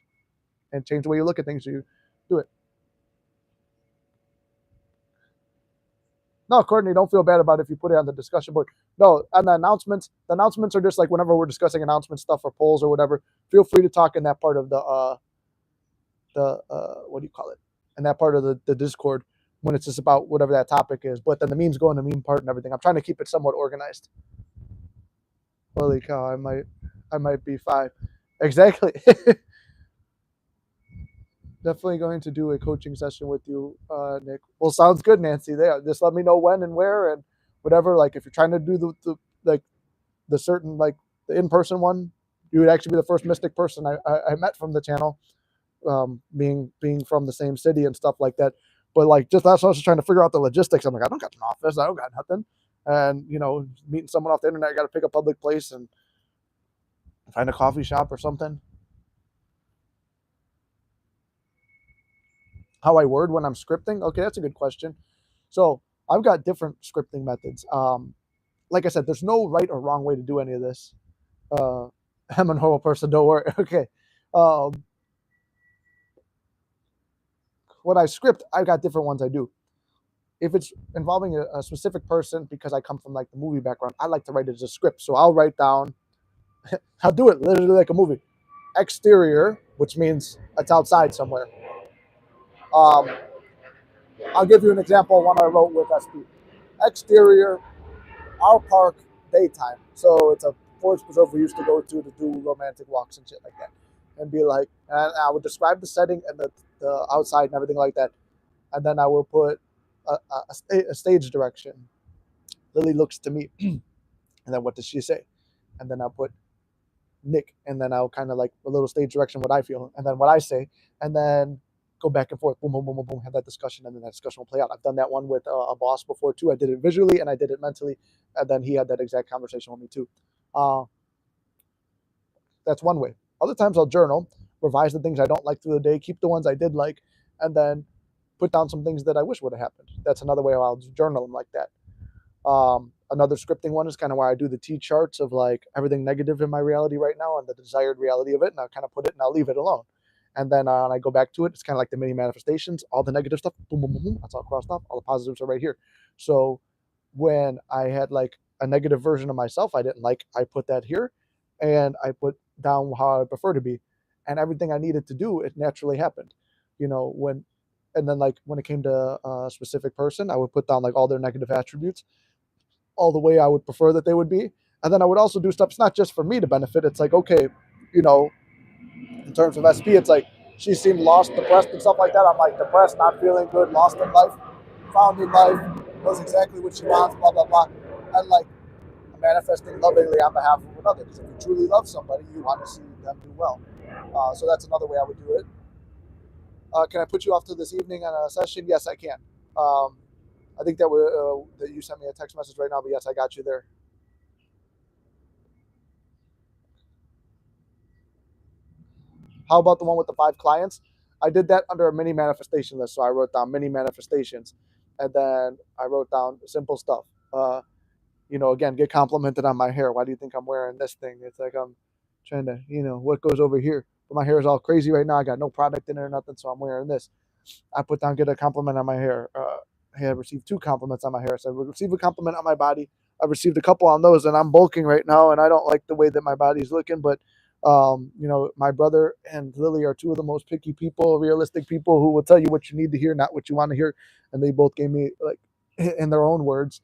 and change the way you look at things. You do it. No, Courtney, don't feel bad about it if you put it on the discussion board. No, and the announcements are just like whenever we're discussing announcement stuff or polls or whatever, feel free to talk in that part of the what do you call it? In that part of the Discord when it's just about whatever that topic is. But then the memes go in the meme part and everything. I'm trying to keep it somewhat organized. Holy cow, I might be 5. Exactly. Definitely going to do a coaching session with you, Nick. Well, sounds good, Nancy. There, just let me know when and where and whatever. Like if you're trying to do the certain like the in-person one, You would actually be the first mystic person I met from the channel, being from the same city and stuff like that. But like, just that's what I was trying to figure out the logistics. I'm like, I don't got an office, I don't got nothing, and meeting someone off the internet, I got to pick a public place and find a coffee shop or something. How I word when I'm scripting? Okay, that's a good question. So I've got different scripting methods. Like I said, there's no right or wrong way to do any of this. I'm a normal person, don't worry. Okay. Um, when I script, I've got different ones I do. If it's involving a specific person, because I come from like the movie background, I like to write it as a script. So I'll write down, I'll do it literally like a movie. Exterior, which means it's outside somewhere. Um, I'll give you an example of one I wrote with SP. Exterior, our park, daytime. So it's a forest preserve we used to go to do romantic walks and shit like that. And be like, and I would describe the setting and the outside and everything like that. And then I will put a stage direction. Lily looks to me, and then what does she say? And then I'll put Nick, and then I'll kind of like a little stage direction what I feel, and then what I say, and then go back and forth, boom, boom, boom, boom, boom, have that discussion, and then that discussion will play out. I've done that one with a boss before too. I did it visually and I did it mentally, and then he had that exact conversation with me too. That's one way. Other times I'll journal, revise the things I don't like through the day, keep the ones I did like, and then put down some things that I wish would have happened. That's another way I'll journal them like that. Another scripting one is kind of where I do the T charts of like everything negative in my reality right now and the desired reality of it, and I'll kind of put it and I'll leave it alone. And then when I go back to it, it's kind of like the mini manifestations. All the negative stuff, boom, boom, boom, boom, that's all crossed off. All the positives are right here. So when I had like a negative version of myself I didn't like, I put that here, and I put down how I prefer to be, and everything I needed to do, it naturally happened. When, and then like when it came to a specific person, I would put down like all their negative attributes, all the way I would prefer that they would be. And then I would also do stuff. It's not just for me to benefit. It's like, okay, you know, in terms of SP, it's like she seemed lost, depressed, and stuff like that. I'm like depressed, not feeling good, lost in life, found in life, knows exactly what she wants, blah blah blah, and like manifesting lovingly on behalf of another. Because if you truly love somebody, you want to see them do well. So that's another way I would do it. Can I put you off to this evening on a session? Yes, I can. I think that you sent me a text message right now, but yes, I got you there. How about the one with the 5 clients? I did that under a mini manifestation list. So I wrote down mini manifestations, and then I wrote down simple stuff. Again, get complimented on my hair. Why do you think I'm wearing this thing? It's like I'm trying to, what goes over here. But my hair is all crazy right now. I got no product in it or nothing, so I'm wearing this. I put down get a compliment on my hair. I have received 2 compliments on my hair. So I received a compliment on my body. I received a couple on those, and I'm bulking right now, and I don't like the way that my body's looking. But my brother and Lily are 2 of the most picky people, realistic people who will tell you what you need to hear, not what you want to hear. And they both gave me, like, in their own words,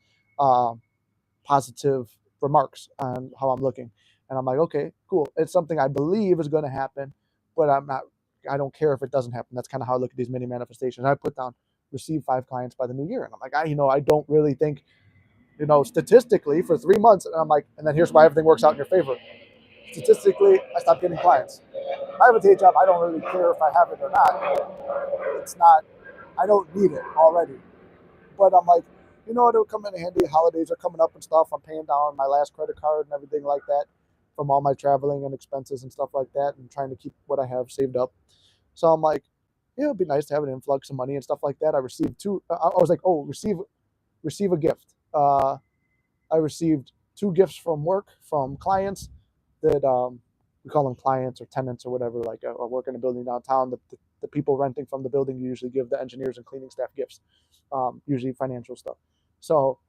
positive remarks on how I'm looking. And I'm like, okay, cool. It's something I believe is going to happen, but I don't care if it doesn't happen. That's kind of how I look at these mini manifestations. I put down receive 5 clients by the new year. And I'm like, I don't really think, statistically for 3 months. And I'm like, and then here's why everything works out in your favor. Statistically, I stopped getting clients. I have a day job. I don't really care if I have it or not. It's not, I don't need it already. But I'm like, it'll come in handy. Holidays are coming up and stuff. I'm paying down my last credit card and everything like that from all my traveling and expenses and stuff like that, and trying to keep what I have saved up. So I'm like, yeah, it'd be nice to have an influx of money and stuff like that. I received 2. I was like, oh, receive a gift. I received 2 gifts from work, from clients that we call them clients or tenants or whatever. Like I work in a building downtown. The people renting from the building usually give the engineers and cleaning staff gifts, usually financial stuff. So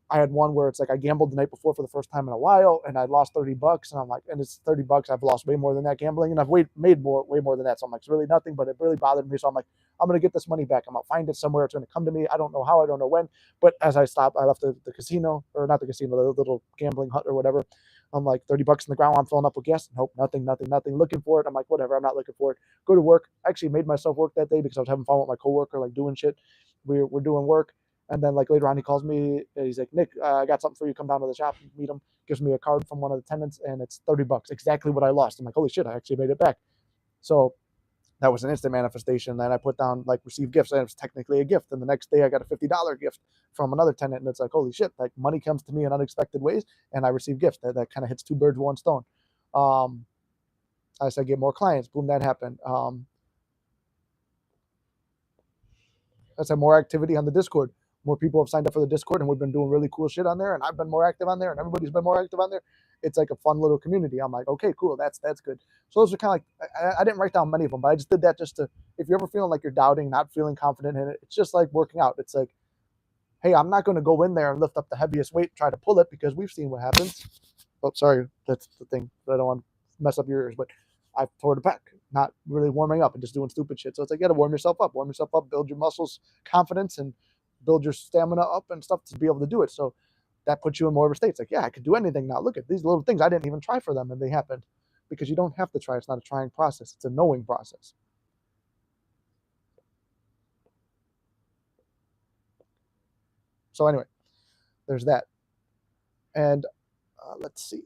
I had one where it's like I gambled the night before for the first time in a while, and I lost $30, and I'm like, and it's $30. I've lost way more than that gambling, and I've made way more than that. So I'm like, it's really nothing, but it really bothered me. So I'm like, I'm gonna get this money back. I'm gonna find it somewhere. It's gonna come to me. I don't know how. I don't know when. But as I stopped, I left the casino, or not the casino, the little gambling hut or whatever. I'm like $30 in the ground. I'm filling up with gas. Nope, nothing. Looking for it. I'm like, whatever. I'm not looking for it. Go to work. I actually made myself work that day because I was having fun with my coworker, like doing shit. We're doing work. And then like later on, he calls me. He's like, Nick, I got something for you. Come down to the shop, meet him. Gives me a card from one of the tenants, and it's $30, exactly what I lost. I'm like, holy shit, I actually made it back. So that was an instant manifestation. Then I put down like receive gifts, and it was technically a gift. And the next day, I got a $50 gift from another tenant, and it's like, holy shit, like money comes to me in unexpected ways, and I receive gifts. That kind of hits two birds with one stone. As I get more clients, boom, that happened. As I had more activity on the Discord. More people have signed up for the Discord, and we've been doing really cool shit on there. And I've been more active on there, and everybody's been more active on there. It's like a fun little community. I'm like, okay, cool, that's good. So those are kind of like I didn't write down many of them, but I just did that just to, if you're ever feeling like you're doubting, not feeling confident in it, it's just like working out. It's like, hey, I'm not going to go in there and lift up the heaviest weight and try to pull it, because we've seen what happens. Oh, sorry, that's the thing. I don't want to mess up your ears, but I tore the back, not really warming up and just doing stupid shit. So it's like, you got to warm yourself up, build your muscles confidence, and build your stamina up and stuff to be able to do it. So that puts you in more of a state. It's like, yeah, I could do anything now. Look at these little things. I didn't even try for them, and they happened, because you don't have to try. It's not a trying process. It's a knowing process. So anyway, there's that. And let's see.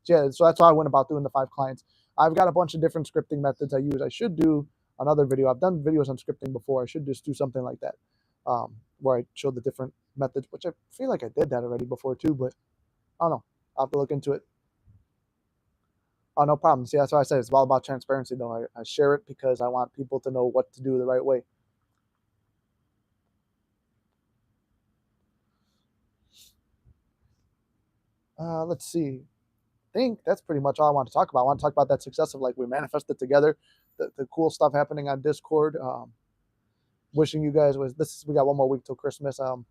Yeah, so that's how I went about doing the 5 clients. I've got a bunch of different scripting methods I use. I should do another video. I've done videos on scripting before. I should just do something like that, where I show the different methods, which I feel like I did that already before too, but I don't know. I'll have to look into it. Oh, no problem. See, that's why I said it's all about transparency, though. I share it because I want people to know what to do the right way. Let's see. I think that's pretty much all I want to talk about. I want to talk about that success of like we manifested together, the cool stuff happening on Discord. Wishing you guys we got one more week till Christmas. I'm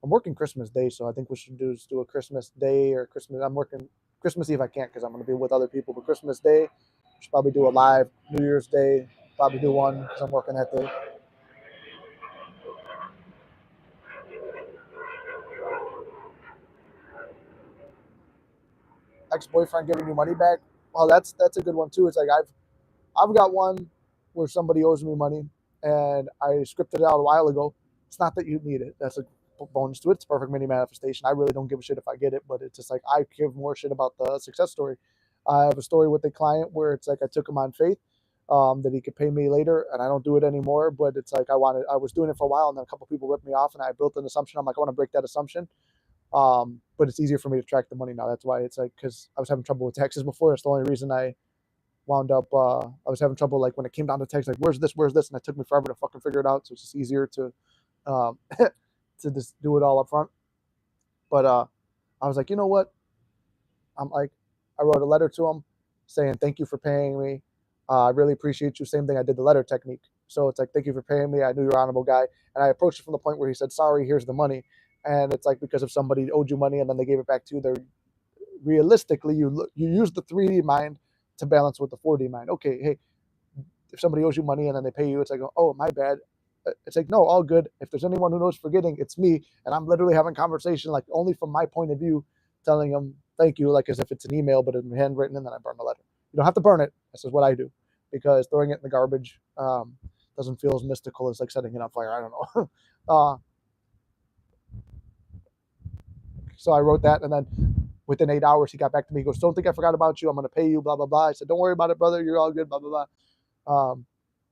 working Christmas Day, so I think we should do a Christmas Day or Christmas. I'm working Christmas Eve I can't because I'm going to be with other people. But Christmas Day, we should probably do a live. New Year's Day, probably do one because I'm working that day. Ex-boyfriend giving you money back. Well, that's a good one too. It's like I've got one where somebody owes me money, and I scripted it out a while ago. It's not that you need it. That's a bonus to it. It's a perfect mini manifestation. I really don't give a shit if I get it, but it's just like I give more shit about the success story. I have a story with a client where it's like I took him on faith, that he could pay me later, and I don't do it anymore. But it's like I was doing it for a while, and then a couple people ripped me off, and I built an assumption. I'm like, I want to break that assumption. But it's easier for me to track the money now. That's why it's like, because I was having trouble with taxes before. It's the only reason I wound up, I was having trouble, like when it came down to text, like where's this, and it took me forever to fucking figure it out. So it's just easier to to just do it all up front. But I was like, you know what, I'm like, I wrote a letter to him saying thank you for paying me, I really appreciate you. Same thing, I did the letter technique. So it's like, thank you for paying me, I knew you're an honorable guy. And I approached it from the point where he said, sorry, here's the money. And it's like, because if somebody owed you money and then they gave it back to you, they're realistically, you use the 3D mind to balance with the 4D mind. Okay, hey, if somebody owes you money and then they pay you, it's like, oh, my bad. It's like, no, all good. If there's anyone who knows forgetting, it's me. And I'm literally having conversation, like only from my point of view, telling them thank you, like as if it's an email, but it's handwritten, and then I burn the letter. You don't have to burn it. This is what I do, because throwing it in the garbage doesn't feel as mystical as like setting it on fire. I don't know. So I wrote that, and then within 8 hours, he got back to me. He goes, don't think I forgot about you. I'm going to pay you, blah, blah, blah. I said, don't worry about it, brother. You're all good, blah, blah, blah.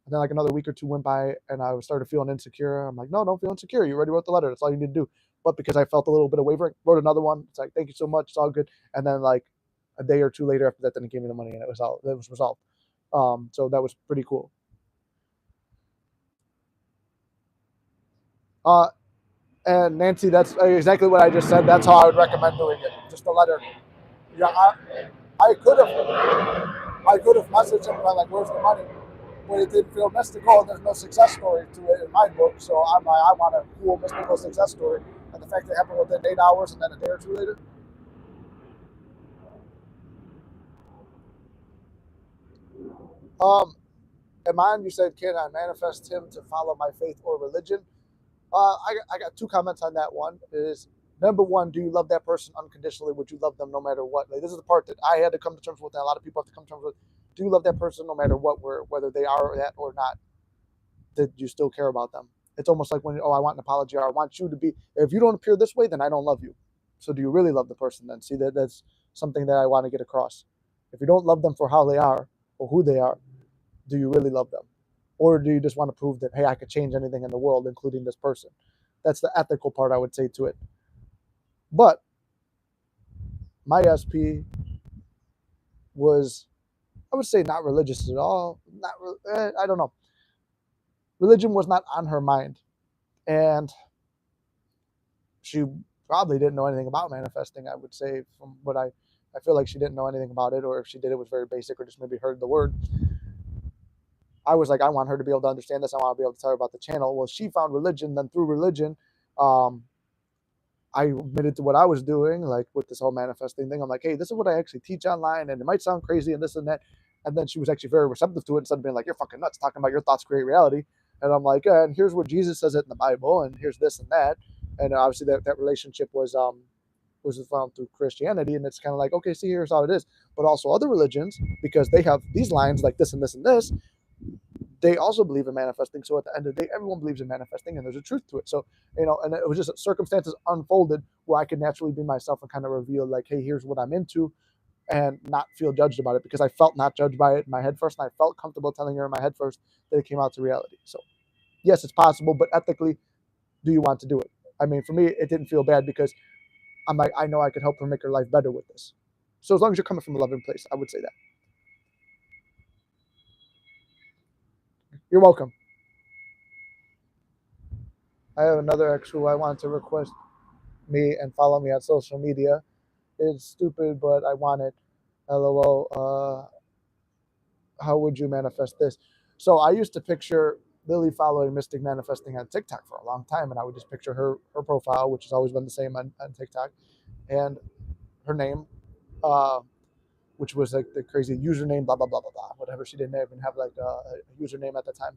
And then like another week or two went by, and I started feeling insecure. I'm like, no, don't feel insecure. You already wrote the letter. That's all you need to do. But because I felt a little bit of wavering, wrote another one. It's like, thank you so much. It's all good. And then like a day or two later after that, then he gave me the money, and it was resolved. So that was pretty cool. And Nancy, that's exactly what I just said. That's how I would recommend doing it. Just a letter. Yeah, I could have messaged him like, where's the money? But it didn't feel mystical, and there's no success story to it in my book. So I'm like, I want a cool mystical success story. And the fact that it happened within 8 hours and then a day or two later. Iman, you said, can I manifest him to follow my faith or religion? I got 2 comments on that one. Is number one, do you love that person unconditionally? Would you love them no matter what? Like, this is the part that I had to come to terms with, and a lot of people have to come to terms with. Do you love that person no matter what, whether they are that or not? Did you still care about them? It's almost like when, oh, I want an apology, or I want you to be, if you don't appear this way, then I don't love you. So do you really love the person then? See, that's something that I want to get across. If you don't love them for how they are or who they are, do you really love them? Or do you just want to prove that, hey, I could change anything in the world, including this person? That's the ethical part, I would say, to it. But my SP was, I would say, not religious at all. I don't know. Religion was not on her mind. And she probably didn't know anything about manifesting, I would say, from what I feel like she didn't know anything about it, or if she did, it was very basic, or just maybe heard the word. I was like, I want her to be able to understand this. I want to be able to tell her about the channel. Well, she found religion. Then through religion, I admitted to what I was doing, like with this whole manifesting thing. I'm like, hey, this is what I actually teach online, and it might sound crazy and this and that. And then she was actually very receptive to it, instead of being like, you're fucking nuts talking about your thoughts create reality. And I'm like, and here's where Jesus says it in the Bible, and here's this and that. And obviously that relationship was found through Christianity, and it's kind of like, okay, see, here's how it is. But also other religions, because they have these lines like this and this and this, they also believe in manifesting. So at the end of the day, everyone believes in manifesting, and there's a truth to it. So, and it was just circumstances unfolded where I could naturally be myself and kind of reveal, like, hey, here's what I'm into, and not feel judged about it, because I felt not judged by it in my head first, and I felt comfortable telling her in my head first that it came out to reality. So yes, it's possible, but ethically, do you want to do it? I mean, for me, it didn't feel bad, because I'm like, I know I could help her make her life better with this. So as long as you're coming from a loving place, I would say that. You're welcome. I have another ex who I want to request me and follow me on social media. It's stupid, but I want it. LOL. How would you manifest this? So I used to picture Lily following Mystic Manifesting on TikTok for a long time, and I would just picture her profile, which has always been the same on TikTok, and her name, uh, which was like the crazy username, blah blah blah blah blah, whatever. She didn't even have like a username at the time.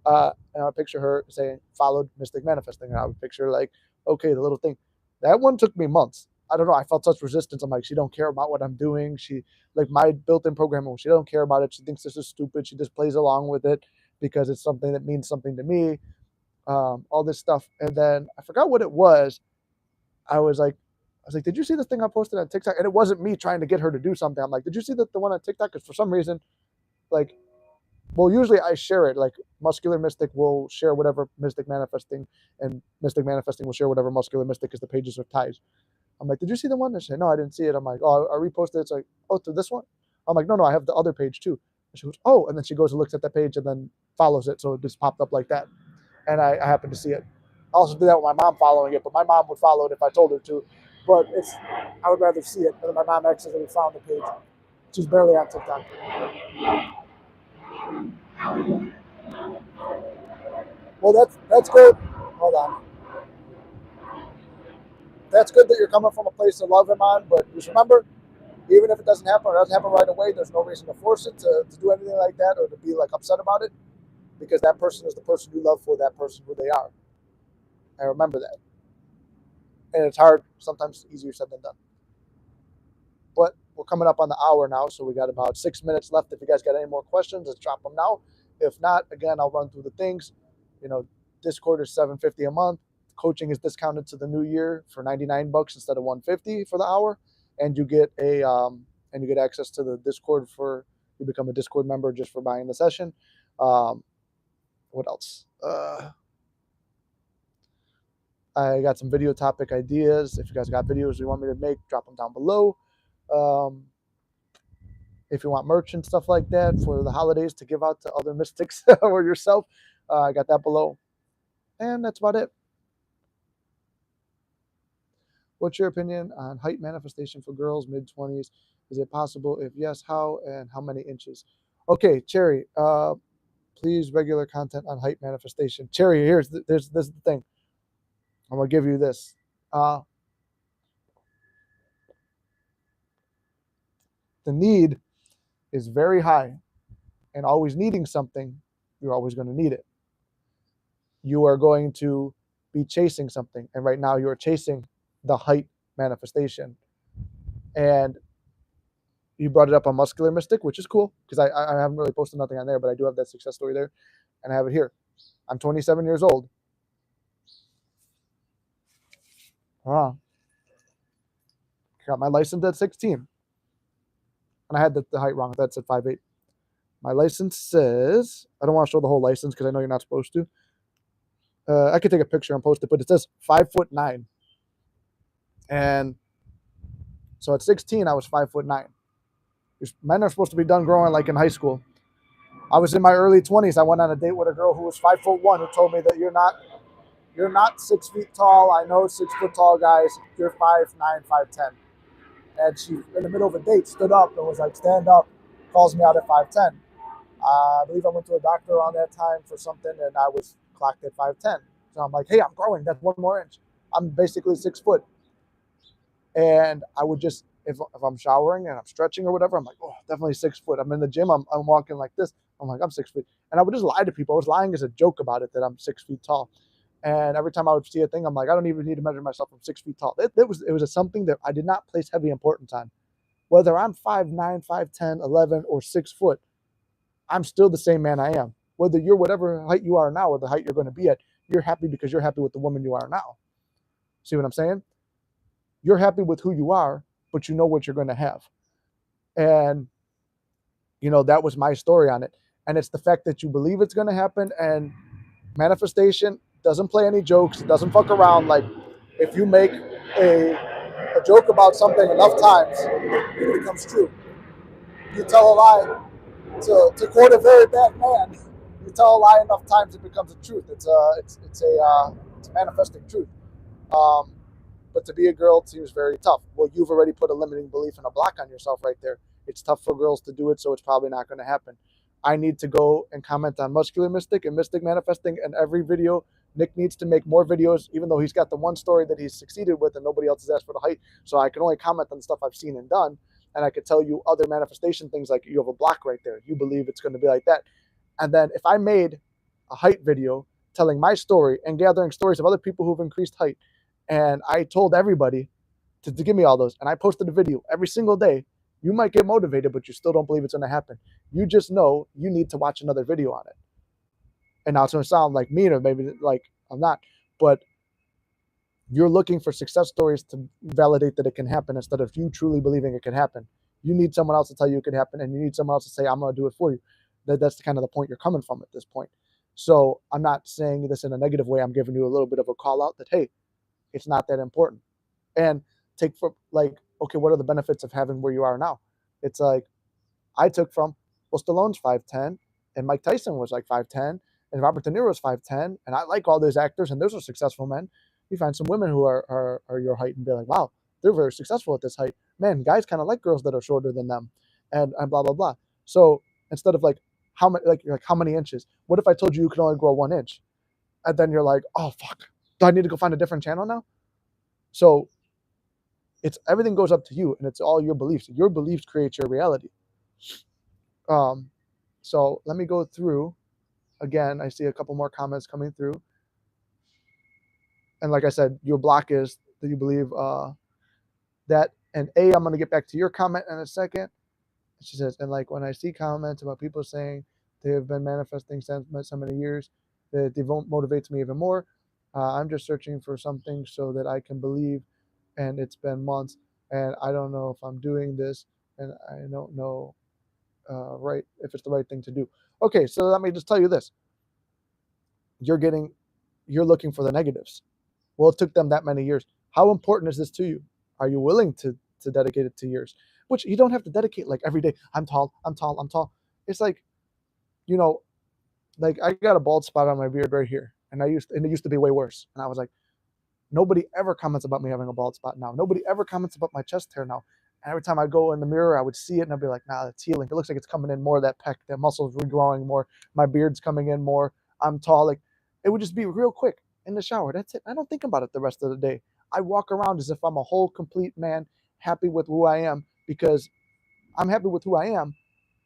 And I would picture her saying followed Mystic Manifesting, and I would picture like, okay, the little thing. That one took me months. I don't know. I felt such resistance. I'm like, she don't care about what I'm doing. She, like, my built-in programming, she don't care about it. She thinks this is stupid. She just plays along with it because it's something that means something to me. All this stuff, and then I forgot what it was. I was like, did you see this thing I posted on TikTok? And it wasn't me trying to get her to do something. I'm like, did you see the one on TikTok? Because for some reason, like, well, usually I share it. Like, Muscular Mystic will share whatever Mystic Manifesting, and Mystic Manifesting will share whatever Muscular Mystic, because the pages are tied. I'm like, did you see the one? And she said, no, I didn't see it. I'm like, oh, I reposted it. It's like, oh, to this one? I'm like, no, I have the other page too. And she goes, oh, and then she goes and looks at that page and then follows it. So it just popped up like that. And I happened to see it. I also did that with my mom following it, but my mom would follow it if I told her to. But I would rather see it. And then my mom accidentally found the page. She's barely on TikTok. Well, that's good. Hold on. That's good that you're coming from a place of love, Iman. But just remember, even if it doesn't happen or doesn't happen right away, there's no reason to force it to do anything like that, or to be like upset about it, because that person is the person you love for that person who they are. And remember that. And it's hard, sometimes easier said than done. But we're coming up on the hour now, so we got about 6 minutes left. If you guys got any more questions, let's drop them now. If not, again, I'll run through the things. You know, Discord is $7.50 a month. Coaching is discounted to the new year for $99 instead of $150 for the hour, and you get access to the Discord you become a Discord member just for buying the session. What else? I got some video topic ideas. If you guys got videos you want me to make, drop them down below. If you want merch and stuff like that for the holidays to give out to other mystics or yourself, I got that below. And that's about it. What's your opinion on height manifestation for girls mid-20s? Is it possible? If yes, how, and how many inches? Okay, Cherry, please regular content on height manifestation. Cherry, this is the thing. I'm going to give you this. The need is very high, and always needing something, you're always going to need it. You are going to be chasing something, and right now you're chasing the height manifestation. And you brought it up on Muscular Mystic, which is cool, because I haven't really posted nothing on there, but I do have that success story there, and I have it here. I'm 27 years old. Got my license at 16. And I had the height wrong. That said 5'8". My license says, I don't want to show the whole license because I know you're not supposed to. I could take a picture and post it, but it says 5'9". And so at 16, I was 5'9". Men are supposed to be done growing like in high school. I was in my early 20s. I went on a date with a girl who was 5'1", who told me that you're not 6 feet tall. I know 6 foot tall guys. You're 5'9", 5'10". And she, in the middle of a date, stood up and was like, "Stand up." Calls me out at 5'10". I believe I went to a doctor around that time for something, and I was clocked at 5'10". So I'm like, "Hey, I'm growing. That's 1 more inch. I'm basically 6 foot." And I would just, if I'm showering and I'm stretching or whatever, I'm like, "Oh, definitely 6 foot." I'm in the gym, I'm walking like this. I'm like, "I'm 6 feet." And I would just lie to people. I was lying as a joke about it, that I'm 6 feet tall. And every time I would see a thing, I'm like, I don't even need to measure myself. I'm 6 feet tall. It was something that I did not place heavy importance on. Whether I'm 5'9", 5'10", 11, or 6 foot, I'm still the same man I am. Whether you're whatever height you are now or the height you're going to be at, you're happy because you're happy with the woman you are now. See what I'm saying? You're happy with who you are, but you know what you're going to have. And, that was my story on it. And it's the fact that you believe it's going to happen. And manifestation doesn't play any jokes. It doesn't fuck around. Like, if you make a joke about something enough times, it becomes true. You tell a lie, to quote a very bad man, you tell a lie enough times, it becomes a truth. It's a manifesting truth. Um, but to be a girl seems very tough. Well, you've already put a limiting belief and a block on yourself right there. It's tough for girls to do it, so it's probably not going to happen. I need to go and comment on Muscular Mystic and Mystic Manifesting in every video. Nick needs to make more videos, even though he's got the one story that he's succeeded with and nobody else has asked for the height. So I can only comment on the stuff I've seen and done. And I could tell you other manifestation things, like you have a block right there. You believe it's going to be like that. And then if I made a height video telling my story and gathering stories of other people who've increased height, and I told everybody to give me all those, and I posted a video every single day, you might get motivated, but you still don't believe it's going to happen. You just know you need to watch another video on it. And now it's going to sound like mean, or maybe like I'm not, but you're looking for success stories to validate that it can happen instead of you truly believing it can happen. You need someone else to tell you it can happen, and you need someone else to say, "I'm going to do it for you." That's kind of the point you're coming from at this point. So I'm not saying this in a negative way. I'm giving you a little bit of a call out that, hey, it's not that important. And take for like, okay, what are the benefits of having where you are now? It's like, I took from, well, Stallone's 5'10", and Mike Tyson was like 5'10", and Robert De Niro was 5'10", and I like all those actors, and those are successful men. You find some women who are your height and be like, wow, they're very successful at this height. Man, guys kind of like girls that are shorter than them, and blah blah blah. So instead of like how many inches? What if I told you you could only grow 1 inch, and then you're like, oh fuck, do I need to go find a different channel now? So it's everything goes up to you, and it's all your beliefs. Your beliefs create your reality. So let me go through again. I see a couple more comments coming through. And like I said, your block is that you believe that. And I'm going to get back to your comment in a second. She says, and like when I see comments about people saying they have been manifesting since so many years, that they motivates me even more. I'm just searching for something so that I can believe, and it's been months, and I don't know if I'm doing this, and I don't know right if it's the right thing to do. Okay, so let me just tell you this. You're looking for the negatives. Well, it took them that many years. How important is this to you? Are you willing to dedicate it to years? Which you don't have to dedicate like every day. I'm tall, I'm tall, I'm tall. It's like, like I got a bald spot on my beard right here. And it used to be way worse. And I was like, nobody ever comments about me having a bald spot now. Nobody ever comments about my chest hair now. And every time I go in the mirror, I would see it and I'd be like, nah, it's healing. It looks like it's coming in more, that pec, that muscle's regrowing more. My beard's coming in more. I'm tall. Like, it would just be real quick in the shower. That's it. I don't think about it the rest of the day. I walk around as if I'm a whole, complete man, happy with who I am, because I'm happy with who I am.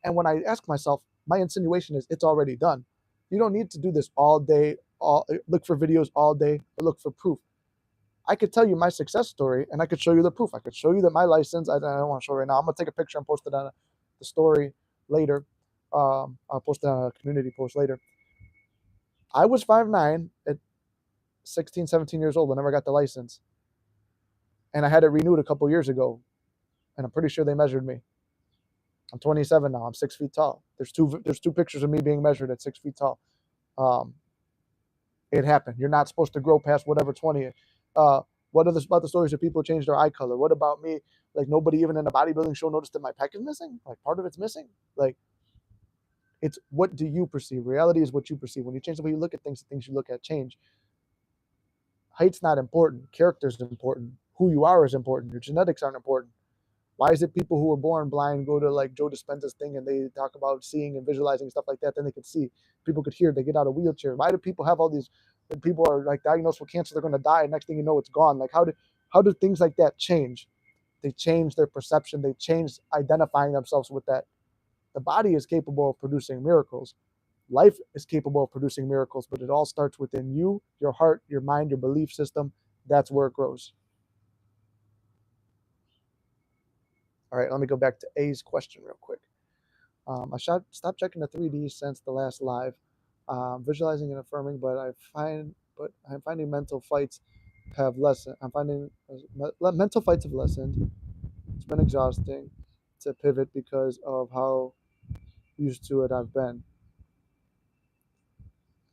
And when I ask myself, my insinuation is it's already done. You don't need to do this all day, look for videos all day, or look for proof. I could tell you my success story, and I could show you the proof. I could show you that my license, I don't want to show right now. I'm going to take a picture and post it on the story later. I'll post it on a community post later. I was 5'9" at 16, 17 years old whenever I got the license. and I had it renewed a couple years ago, and I'm pretty sure they measured me. I'm 27 now. I'm 6 feet tall. There's two pictures of me being measured at 6 feet tall. Um, it happened. You're not supposed to grow past whatever 20 is. What are about the stories of people who change their eye color? What about me? Like, nobody even in a bodybuilding show noticed that my pec is missing. Like, part of it's missing. Like, it's what do you perceive? Reality is what you perceive. When you change the way you look at things, the things you look at change. Height's not important. Character is important. Who you are is important. Your genetics aren't important. Why is it people who are born blind go to like Joe Dispenza's thing and they talk about seeing and visualizing and stuff like that? Then they could see. People could hear. They get out of wheelchair. Why do people have all these? When people are like diagnosed with cancer, they're going to die. Next thing you know, it's gone. Like how do things like that change? They change their perception. They change identifying themselves with that. The body is capable of producing miracles. Life is capable of producing miracles, but it all starts within you, your heart, your mind, your belief system. That's where it grows. All right, let me go back to A's question real quick. I stopped checking the 3D since the last live, visualizing and affirming, but I'm finding mental fights have lessened. I'm finding mental fights have lessened. It's been exhausting to pivot because of how used to it I've been.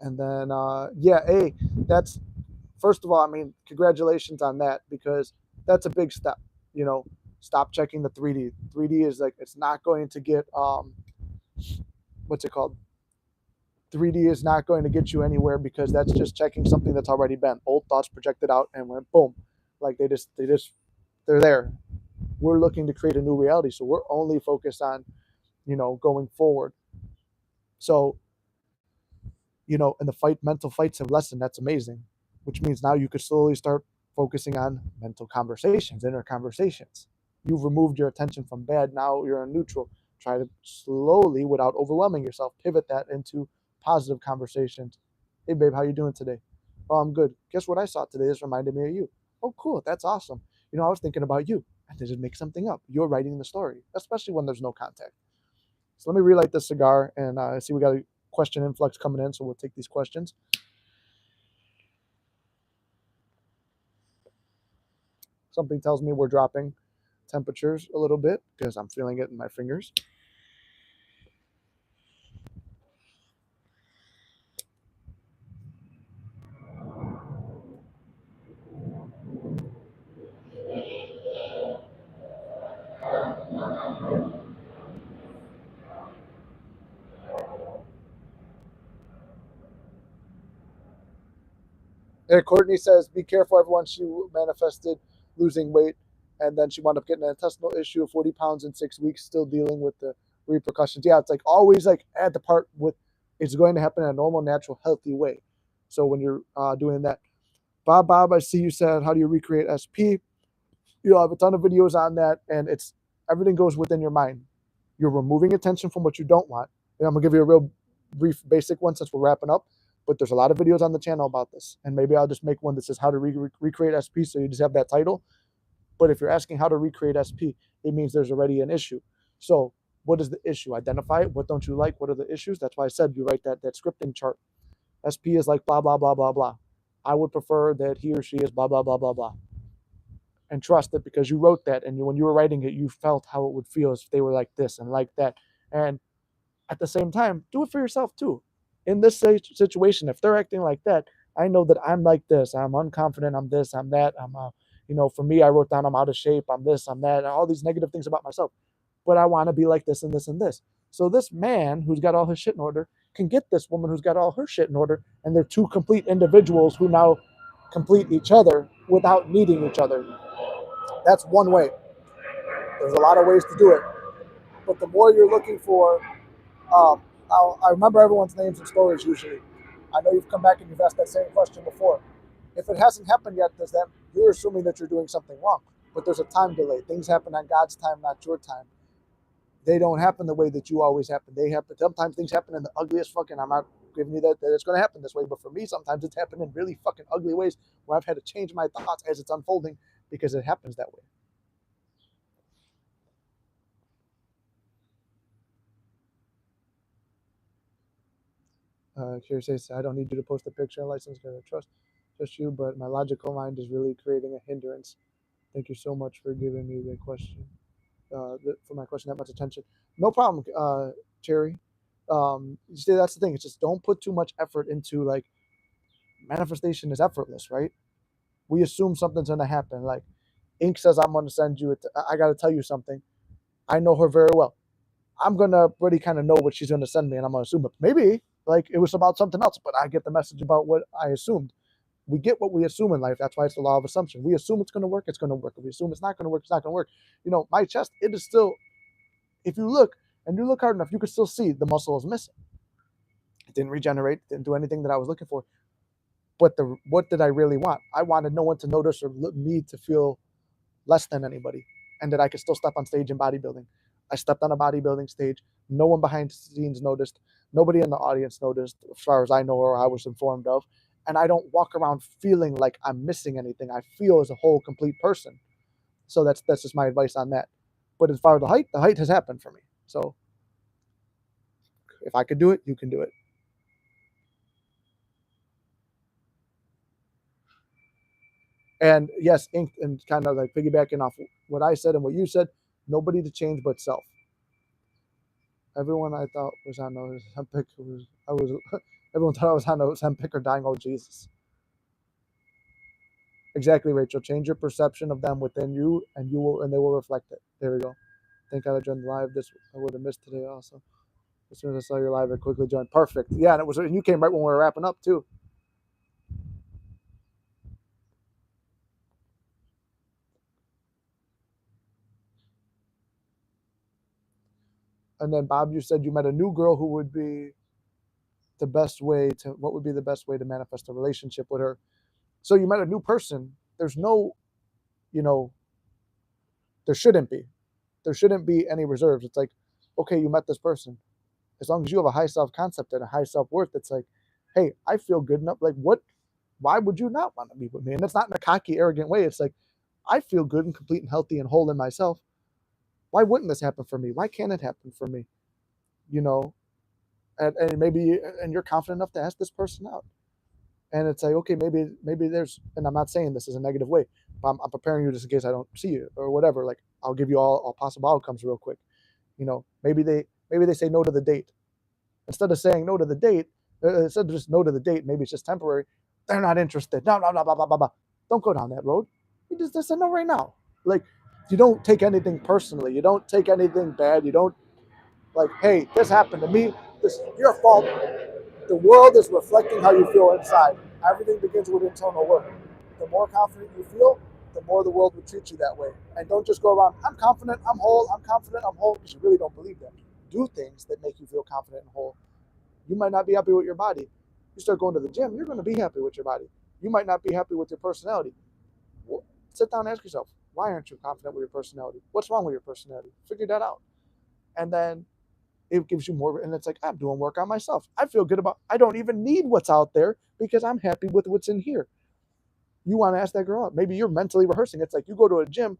And then, yeah, A, that's first of all, I mean, congratulations on that because that's a big step. You know, stop checking the 3D. 3D is like it's not going to get what's it called? 3D is not going to get you anywhere because that's just checking something that's already been. Old thoughts projected out and went boom. Like they're there. We're looking to create a new reality, so we're only focused on, going forward. So, and the mental fights have lessened. That's amazing, which means now you could slowly start focusing on mental conversations, inner conversations. You've removed your attention from bad. Now you're in neutral. Try to slowly, without overwhelming yourself, pivot that into positive conversations. Hey, babe, how you doing today? Oh, I'm good. Guess what I saw today? This reminded me of you. Oh, cool. That's awesome. I was thinking about you. And to just make something up. You're writing the story, especially when there's no contact. So let me relight this cigar and see we got a question influx coming in, so we'll take these questions. Something tells me we're dropping temperatures a little bit because I'm feeling it in my fingers. And Courtney says, be careful, everyone. She manifested losing weight, and then she wound up getting an intestinal issue of 40 pounds in 6 weeks, still dealing with the repercussions. Yeah, it's like always like at the part with it's going to happen in a normal, natural, healthy way. So when you're doing that, Bob, I see you said, how do you recreate SP? I have a ton of videos on that, and it's everything goes within your mind. You're removing attention from what you don't want. And I'm gonna give you a real brief, basic one since we're wrapping up. But there's a lot of videos on the channel about this, and maybe I'll just make one that says how to recreate SP, so you just have that title. But if you're asking how to recreate SP, it means there's already an issue. So what is the issue? Identify it. What don't you like? What are the issues? That's why I said you write that scripting chart. SP is like blah blah blah blah blah. I would prefer that he or she is blah blah blah blah blah, and trust it because you wrote that, and when you were writing it, you felt how it would feel if they were like this and like that. And at the same time, do it for yourself too. In this situation, if they're acting like that, I know that I'm like this. I'm unconfident. I'm this. I'm that. For me, I wrote down I'm out of shape. I'm this. I'm that. All these negative things about myself. But I want to be like this and this and this. So this man who's got all his shit in order can get this woman who's got all her shit in order, and they're two complete individuals who now complete each other without needing each other. That's one way. There's a lot of ways to do it. But the more you're looking for, I remember everyone's names and stories usually. I know you've come back and you've asked that same question before. If it hasn't happened yet, does that you're assuming that you're doing something wrong? But there's a time delay. Things happen on God's time, not your time. They don't happen the way that you always happen. They happen. Sometimes things happen in the ugliest fucking. I'm not giving you that it's going to happen this way, but for me, sometimes it's happened in really fucking ugly ways where I've had to change my thoughts as it's unfolding because it happens that way. Here says, I don't need you to post a picture and license because I trust you, but my logical mind is really creating a hindrance. Thank you so much for giving me the question, for my question that much attention. No problem, Cherry. You see, that's the thing. It's just don't put too much effort into like manifestation is effortless, right? We assume something's gonna happen. Like Ink says, I'm gonna send you. I gotta tell you something. I know her very well. I'm gonna already kind of know what she's gonna send me, and I'm gonna assume it. Maybe like it was about something else, but I get the message about what I assumed. We get what we assume in life. That's why it's the law of assumption. We assume it's gonna work, it's gonna work. If we assume it's not gonna work, it's not gonna work. My chest, it is still. If you look and you look hard enough, you can still see the muscle is missing. It didn't regenerate, didn't do anything that I was looking for. But what did I really want? I wanted no one to notice or me to feel less than anybody, and that I could still step on stage in bodybuilding. I stepped on a bodybuilding stage. No one behind the scenes noticed. Nobody in the audience noticed, as far as I know or I was informed of. And I don't walk around feeling like I'm missing anything. I feel as a whole, complete person. So that's just my advice on that. But as far as the height has happened for me. So if I could do it, you can do it. And yes, Ink, and kind of like piggybacking off what I said and what you said, nobody to change but self. Everyone I thought was on those Ozempic was everyone thought I was on those Ozempic or dying. Oh Jesus! Exactly, Rachel. Change your perception of them within you, and they will reflect it. There we go. Thank God I joined live. This I would have missed today also. As soon as I saw your live, I quickly joined. Perfect. Yeah, and you came right when we were wrapping up too. And then Bob, you said you met a new girl who would be the best way to. What would be the best way to manifest a relationship with her? So you met a new person. There's no, you know, there shouldn't be. There shouldn't be any reserves. It's like, okay, you met this person. As long as you have a high self concept and a high self worth, it's like, hey, I feel good enough. Like, what? Why would you not want to be with me? And it's not in a cocky, arrogant way. It's like, I feel good and complete and healthy and whole in myself. Why wouldn't this happen for me? Why can't it happen for me? You know, and maybe and you're confident enough to ask this person out. And it's like, okay, maybe there's, and I'm not saying this is a negative way, but I'm preparing you just in case I don't see you or whatever. Like, I'll give you all possible outcomes real quick. Maybe they say no to the date. Instead of saying no to the date, instead of just no to the date, maybe it's just temporary. They're not interested. No, no, no, blah, blah, blah, blah. Don't go down that road. You just say no right now. Like, you don't take anything personally. You don't take anything bad. You don't like, hey, this happened to me. This is your fault. The world is reflecting how you feel inside. Everything begins with internal work. The more confident you feel, the more the world will treat you that way. And don't just go around, I'm confident, I'm whole, I'm confident, I'm whole, because you really don't believe that. Do things that make you feel confident and whole. You might not be happy with your body. You start going to the gym, you're going to be happy with your body. You might not be happy with your personality. Well, sit down and ask yourself, why aren't you confident with your personality? What's wrong with your personality? Figure that out. And then it gives you more, and it's like, I'm doing work on myself. I feel good about, I don't even need what's out there because I'm happy with what's in here. You want to ask that girl out. Maybe you're mentally rehearsing. It's like you go to a gym,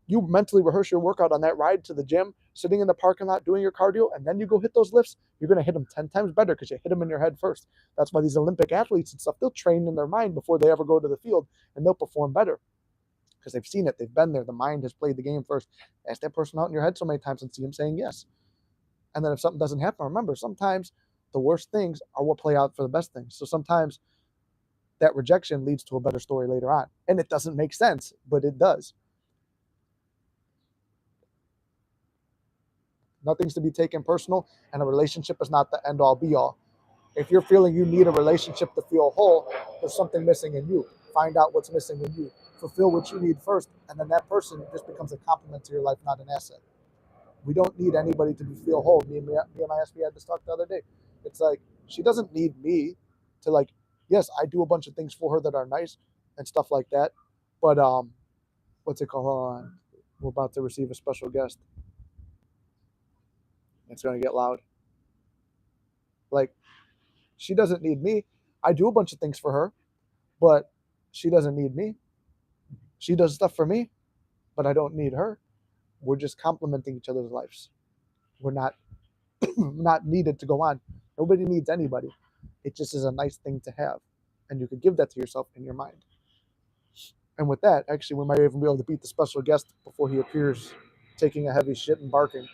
you mentally rehearse your workout on that ride to the gym, sitting in the parking lot doing your cardio, and then you go hit those lifts. You're going to hit them 10 times better because you hit them in your head first. That's why these Olympic athletes and stuff, they'll train in their mind before they ever go to the field, and they'll perform better because they've seen it. They've been there. The mind has played the game first. Ask that person out in your head so many times and see them saying yes. And then if something doesn't happen, remember, sometimes the worst things are what play out for the best things. So sometimes that rejection leads to a better story later on. And it doesn't make sense, but it does. Nothing's to be taken personal, and a relationship is not the end all be all. If you're feeling you need a relationship to feel whole, there's something missing in you. Find out what's missing in you. Fulfill what you need first, and then that person just becomes a complement to your life, not an asset. We don't need anybody to feel whole. Me and my SB had this talk the other day. It's like, she doesn't need me to, like, yes, I do a bunch of things for her that are nice and stuff like that. But what's it called? Hold on. We're about to receive a special guest. It's gonna get loud. Like, she doesn't need me. I do a bunch of things for her, but she doesn't need me. She does stuff for me, but I don't need her. We're just complementing each other's lives. We're not not needed to go on. Nobody needs anybody. It just is a nice thing to have, and you could give that to yourself in your mind. And with that, actually, we might even be able to beat the special guest before he appears taking a heavy shit and barking.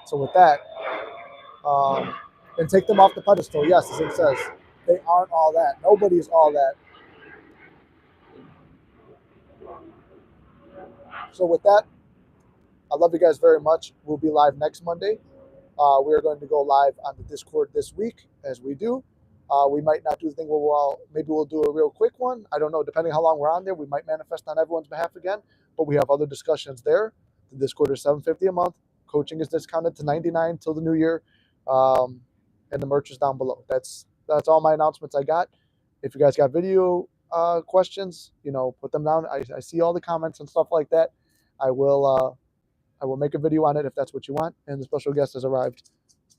So with that, um, and take them off the pedestal. Yes, as it says, they aren't all that. Nobody's all that. So with that, I love you guys very much. We'll be live next Monday. We are going to go live on the Discord this week, as we do. We might not do the thing where maybe we'll do a real quick one. I don't know. Depending how long we're on there, we might manifest on everyone's behalf again. But we have other discussions there. The Discord is $7.50 a month. Coaching is discounted to $99 till the new year, and the merch is down below. That's all my announcements I got. If you guys got video questions, put them down. I see all the comments and stuff like that. I will make a video on it if that's what you want. And the special guest has arrived.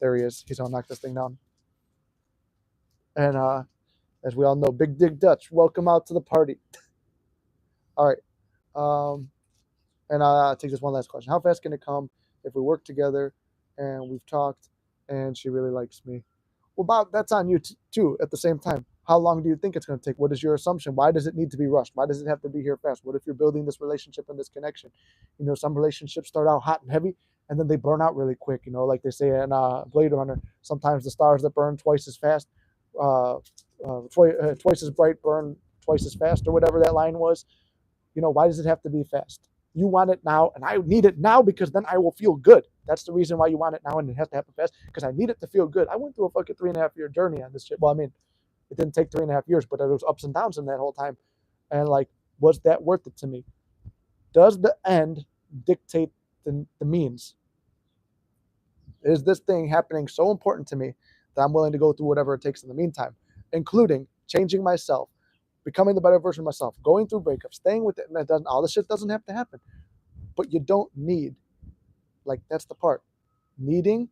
There he is. He's gonna knock this thing down. And as we all know, Big Dig Dutch, welcome out to the party. All right. And I'll take this one last question. How fast can it come if we work together and we've talked and she really likes me? Well, Bob, that's on you too at the same time. How long do you think it's going to take? What is your assumption? Why does it need to be rushed? Why does it have to be here fast? What if you're building this relationship and this connection? Some relationships start out hot and heavy and then they burn out really quick. Like they say in Blade Runner, sometimes the stars that burn twice as fast, twice as bright burn twice as fast, or whatever that line was. Why does it have to be fast? You want it now, and I need it now because then I will feel good. That's the reason why you want it now, and it has to happen fast because I need it to feel good. I went through a fucking 3.5 year journey on this shit. Well, I mean, it didn't take 3.5 years, but there was ups and downs in that whole time. And was that worth it to me? Does the end dictate the means? Is this thing happening so important to me that I'm willing to go through whatever it takes in the meantime, including changing myself, becoming the better version of myself, going through breakups, staying with it, and all this shit doesn't have to happen. But you don't need, that's the part. Needing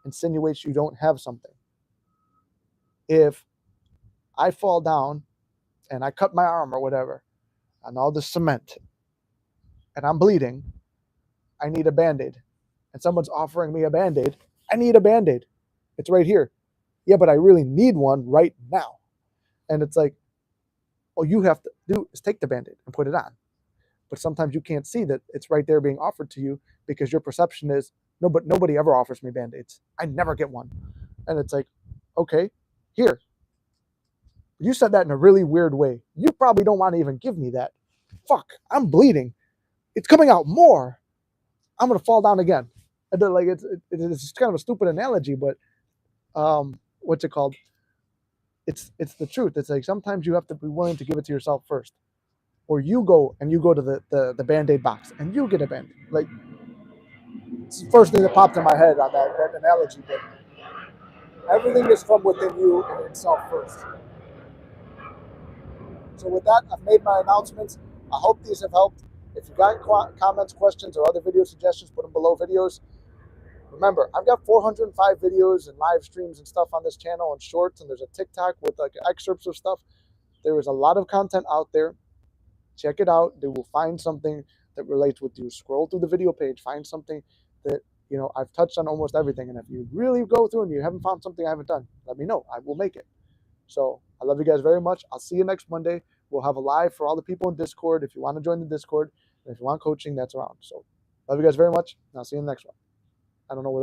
insinuates you don't have something. If I fall down and I cut my arm or whatever on all the cement and I'm bleeding, I need a Band-Aid. And someone's offering me a Band-Aid, I need a Band-Aid. It's right here. Yeah, but I really need one right now. And it's like, all you have to do is take the Band-Aid and put it on. But sometimes you can't see that it's right there being offered to you because your perception is, no, but nobody ever offers me Band-Aids. I never get one. And it's like, okay, here. You said that in a really weird way. You probably don't want to even give me that. Fuck, I'm bleeding. It's coming out more. I'm going to fall down again. And then, it's kind of a stupid analogy, but what's it called? It's the truth. It's like sometimes you have to be willing to give it to yourself first. Or you go to the Band-Aid box and you get a Band-Aid. It's the first thing that popped in my head on that analogy. But everything is from within you and itself first. So with that, I've made my announcements. I hope these have helped. If you got comments, questions, or other video suggestions, put them below videos. Remember, I've got 405 videos and live streams and stuff on this channel and shorts, and there's a TikTok with excerpts of stuff. There is a lot of content out there. Check it out. They will find something that relates with you. Scroll through the video page. Find something that, I've touched on almost everything. And if you really go through and you haven't found something I haven't done, let me know. I will make it. So I love you guys very much. I'll see you next Monday. We'll have a live for all the people in Discord. If you want to join the Discord, and if you want coaching, that's around. So love you guys very much. And I'll see you in the next one. I don't know where